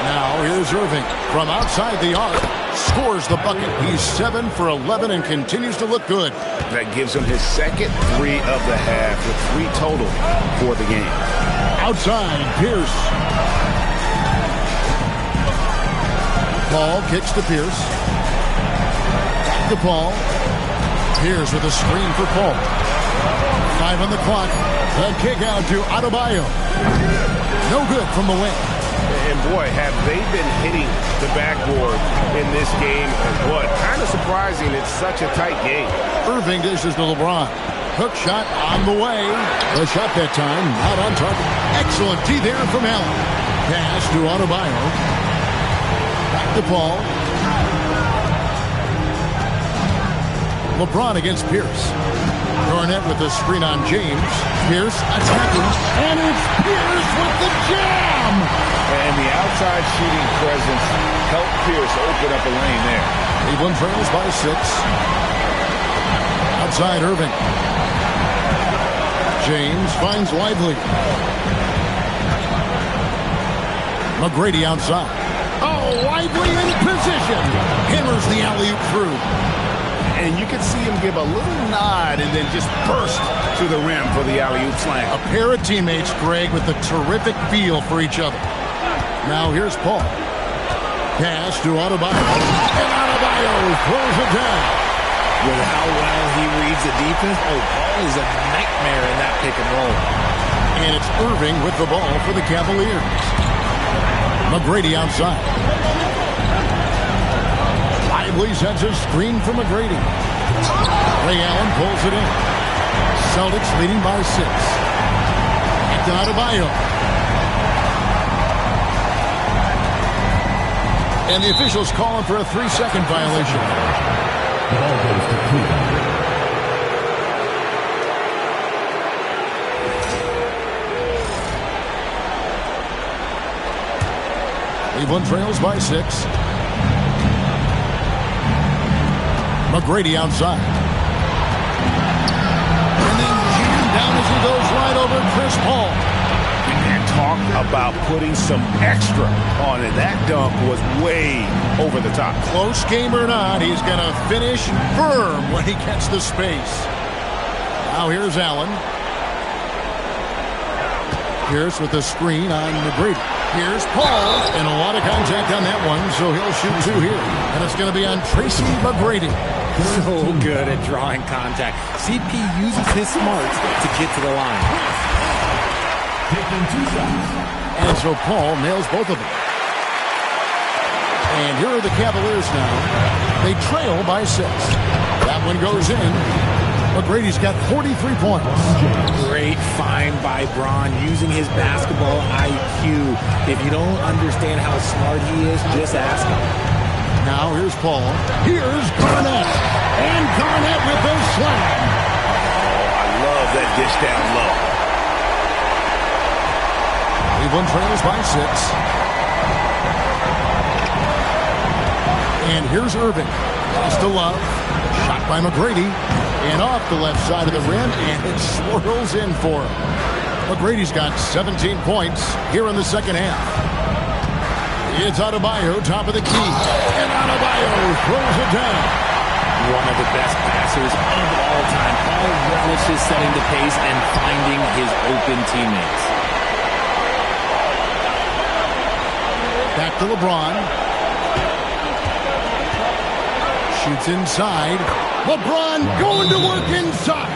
Now here's Irving from outside the arc. Scores the bucket. He's 7 for 11 and continues to look good. That gives him his second 3 of the half with 3 total for the game. Outside, Pierce. Paul kicks to Pierce. Back to Paul. Pierce with a screen for Paul. 5 on the clock. The kick out to Adebayo. No good from the wing. And boy, have they been hitting the backboard in this game and what? Kind of surprising. It's such a tight game. Irving dishes to LeBron. Hook shot on the way. The shot that time not on target. Excellent D there from Allen. Pass to Adebayo. Back to Paul. LeBron against Pierce. Garnett with the screen on James. Pierce attacking. And it's Pierce with the jam! And the outside shooting presence helped Pierce open up a lane there. Cleveland trails by 6. Outside Irving. James finds Lively. McGrady outside. Oh, Lively in position. Hammers the alley-oop through. And you can see him give a little nod and then just burst to the rim for the alley-oop slam. A pair of teammates, Greg, with a terrific feel for each other. Now here's Paul. Pass to Adebayo. And Adebayo throws it down. With how well he reads the defense, Paul is a nightmare in that pick and roll. And it's Irving with the ball for the Cavaliers. McGrady outside. Lively sends a screen for McGrady. Ray Allen pulls it in. Celtics leading by 6. Back to Adebayo. And the officials calling for a 3-second violation. The ball goes to Cleveland. Cleveland trails by 6. McGrady outside. And then jammed down as he goes right over Chris Paul. And talk about putting some extra on it. That dunk was way over the top. Close game or not, he's going to finish firm when he gets the space. Now here's Allen. Pierce with the screen on McGrady. Here's Paul, and a lot of contact on that one, so he'll shoot 2 here. And it's going to be on Tracy McGrady. So good at drawing contact. CP uses his smarts to get to the line. Taking 2 shots. And so Paul nails both of them. And here are the Cavaliers now. They trail by 6. That one goes in. McGrady's got 43 points. Great find by Bron using his basketball IQ. If you don't understand how smart he is, just ask him. Now here's Paul. Here's Garnett. And Garnett with the slam. Oh, I love that dish down low. Cleveland trails by 6. And here's Irving. Pass to Love. Shot by McGrady. And off the left side of the rim. And it swirls in for him. McGrady's got 17 points here in the second half. It's Adebayo, top of the key. And Adebayo throws it down. One of the best passers of all time. All relishes setting the pace and finding his open teammates. Back to LeBron. Shoots inside. LeBron going to work inside.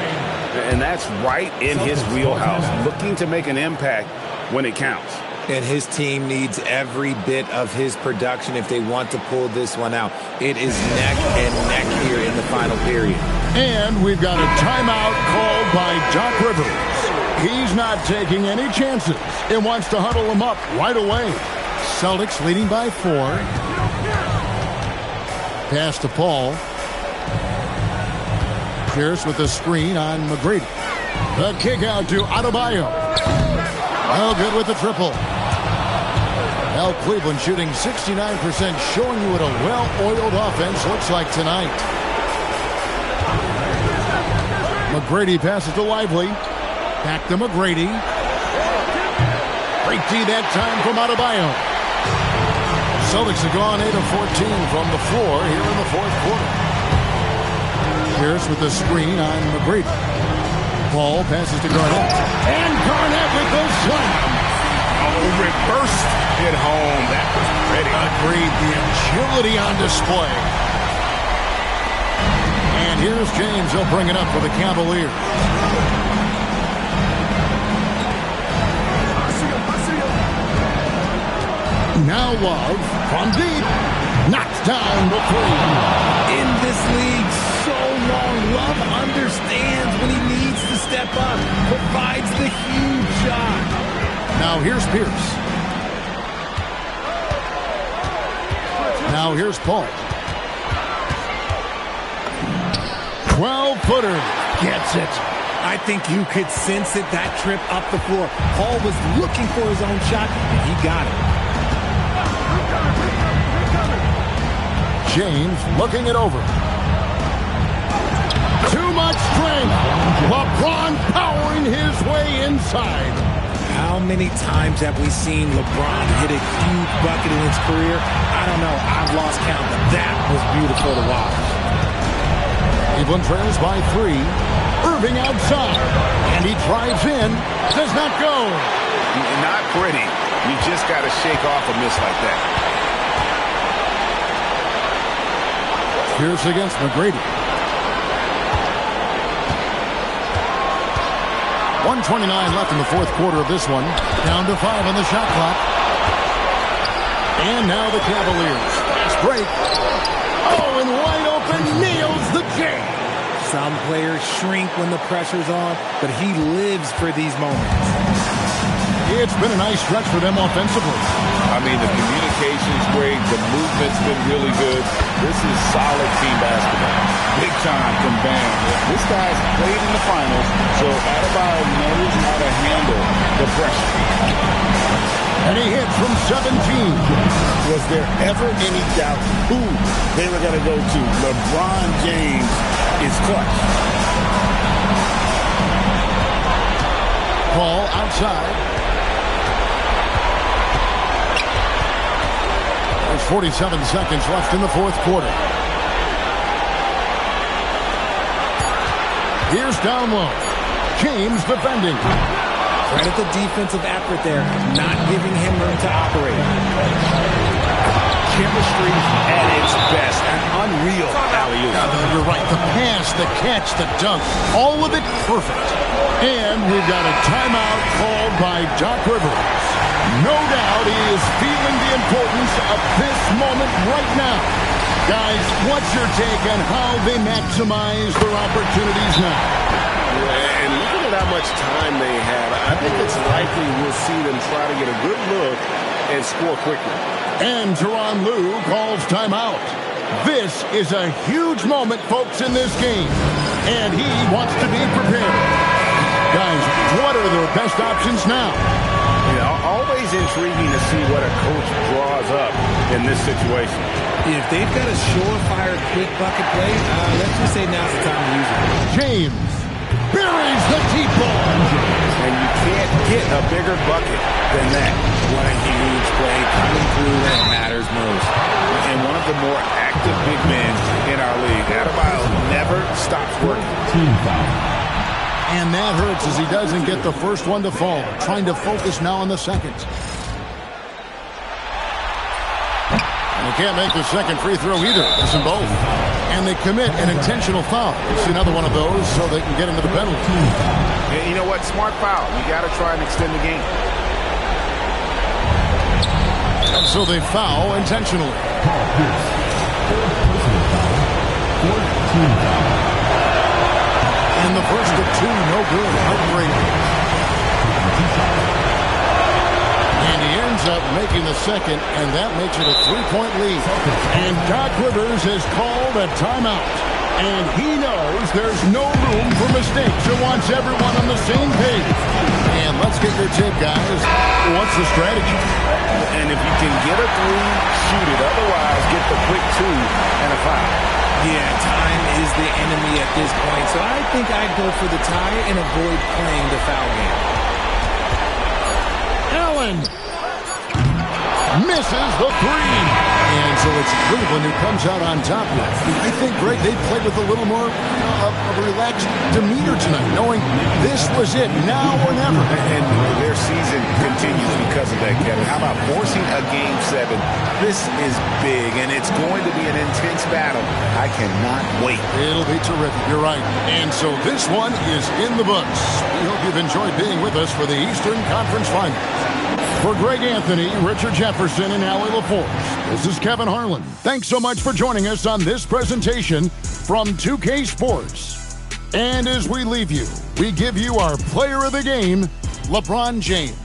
And that's right in his wheelhouse. Looking to make an impact when it counts. And his team needs every bit of his production if they want to pull this one out. It is neck and neck here in the final period. And we've got a timeout called by Doc Rivers. He's not taking any chances and wants to huddle them up right away. Celtics leading by 4. Pass to Paul. Pierce with the screen on McGrady. The kick out to Adebayo. Well, good with the triple. Well, Cleveland shooting 69%, showing you what a well-oiled offense looks like tonight. McGrady passes to Lively. Back to McGrady. Great D that time from Adebayo. Celtics have gone 8 of 14 from the floor here in the fourth quarter. Pierce with the screen on McGrady. Paul passes to Garnett. And Garnett with the slam. Oh, reversed it home. That was pretty. Agreed. The agility on display. And here's James. He'll bring it up for the Cavaliers. Now Love from deep. Knocks down the 3. In this league so long, Love understands when he needs to step up. Provides the huge shot. Now here's Pierce. Now here's Paul. 12-footer. Gets it. I think you could sense it, that trip up the floor. Paul was looking for his own shot, and he got it. James looking it over. Too much strength. LeBron powering his way inside. How many times have we seen LeBron hit a huge bucket in his career? I don't know. I've lost count, but that was beautiful to watch. Cleveland trails by 3. Irving outside. And he drives in. Does not go. Not pretty. You just got to shake off a miss like that. Pierce against McGrady. 1:29 left in the fourth quarter of this one. Down to 5 on the shot clock. And now the Cavaliers. Fast break. Oh, and wide open. Nails the J. Some players shrink when the pressure's on, but he lives for these moments. It's been a nice stretch for them offensively. I mean, the communication's great. The movement's been really good. This is solid team basketball. Big time from Bam. This guy's played in the finals, so Adebayo knows how to handle the pressure. And he hits from 17. Was there ever any doubt who they were going to go to? LeBron James is clutch. Paul outside. There's 47 seconds left in the fourth quarter. Here's down low. James defending. Credit the defensive effort there, not giving him room to operate. Chemistry at its best. An unreal alley-oop. You're right. The pass, the catch, the dunk, all of it perfect. And we've got a timeout called by Doc Rivers. No doubt he is feeling the the importance of this moment right now. Guys, what's your take on how they maximize their opportunities now? And looking at how much time they have, I think it's likely we'll see them try to get a good look and score quickly. And Tyronn Lue calls timeout. This is a huge moment, folks, in this game. And he wants to be prepared. Guys, what are their best options now? Always intriguing to see what a coach draws up in this situation. If they've got a surefire, quick bucket play, let's just say now's the time to use it. James buries the deep ball. And you can't get a bigger bucket than that. What a huge play coming through when it matters most. And one of the more active big men in our league. Adebayo never stops working. Team foul. And that hurts as he doesn't get the first one to fall. Trying to focus now on the second. And he can't make the second free throw either. Missing both. And they commit an intentional foul. It's another one of those so they can get into the penalty. Yeah, you know what? Smart foul. You got to try and extend the game. And so they foul intentionally. Paul Pierce. Personal foul. Fourth team foul. And the first of two, no good. Heartbreaking. And he ends up making the second, and that makes it a 3-point lead. And Doc Rivers has called a timeout. And he knows there's no room for mistakes. He wants everyone on the same page. And let's get your tip, guys. What's the strategy? And if you can get a three, shoot it. Otherwise, get the quick two and a foul. Yeah, time is the enemy at this point, so I think I'd go for the tie and avoid playing the foul game. Allen misses the three. And so it's Cleveland who comes out on top here. I think, Greg, they played with a little more of a relaxed demeanor tonight, knowing this was it, now or never. And their season continues because of that, Kevin. How about forcing a Game 7? This is big, and it's going to be an intense battle. I cannot wait. It'll be terrific. You're right. And so this one is in the books. We hope you've enjoyed being with us for the Eastern Conference Finals. For Greg Anthony, Richard Jefferson, and Allie LaForce, this is Kevin Harlan. Thanks so much for joining us on this presentation from 2K Sports. And as we leave you, we give you our player of the game, LeBron James.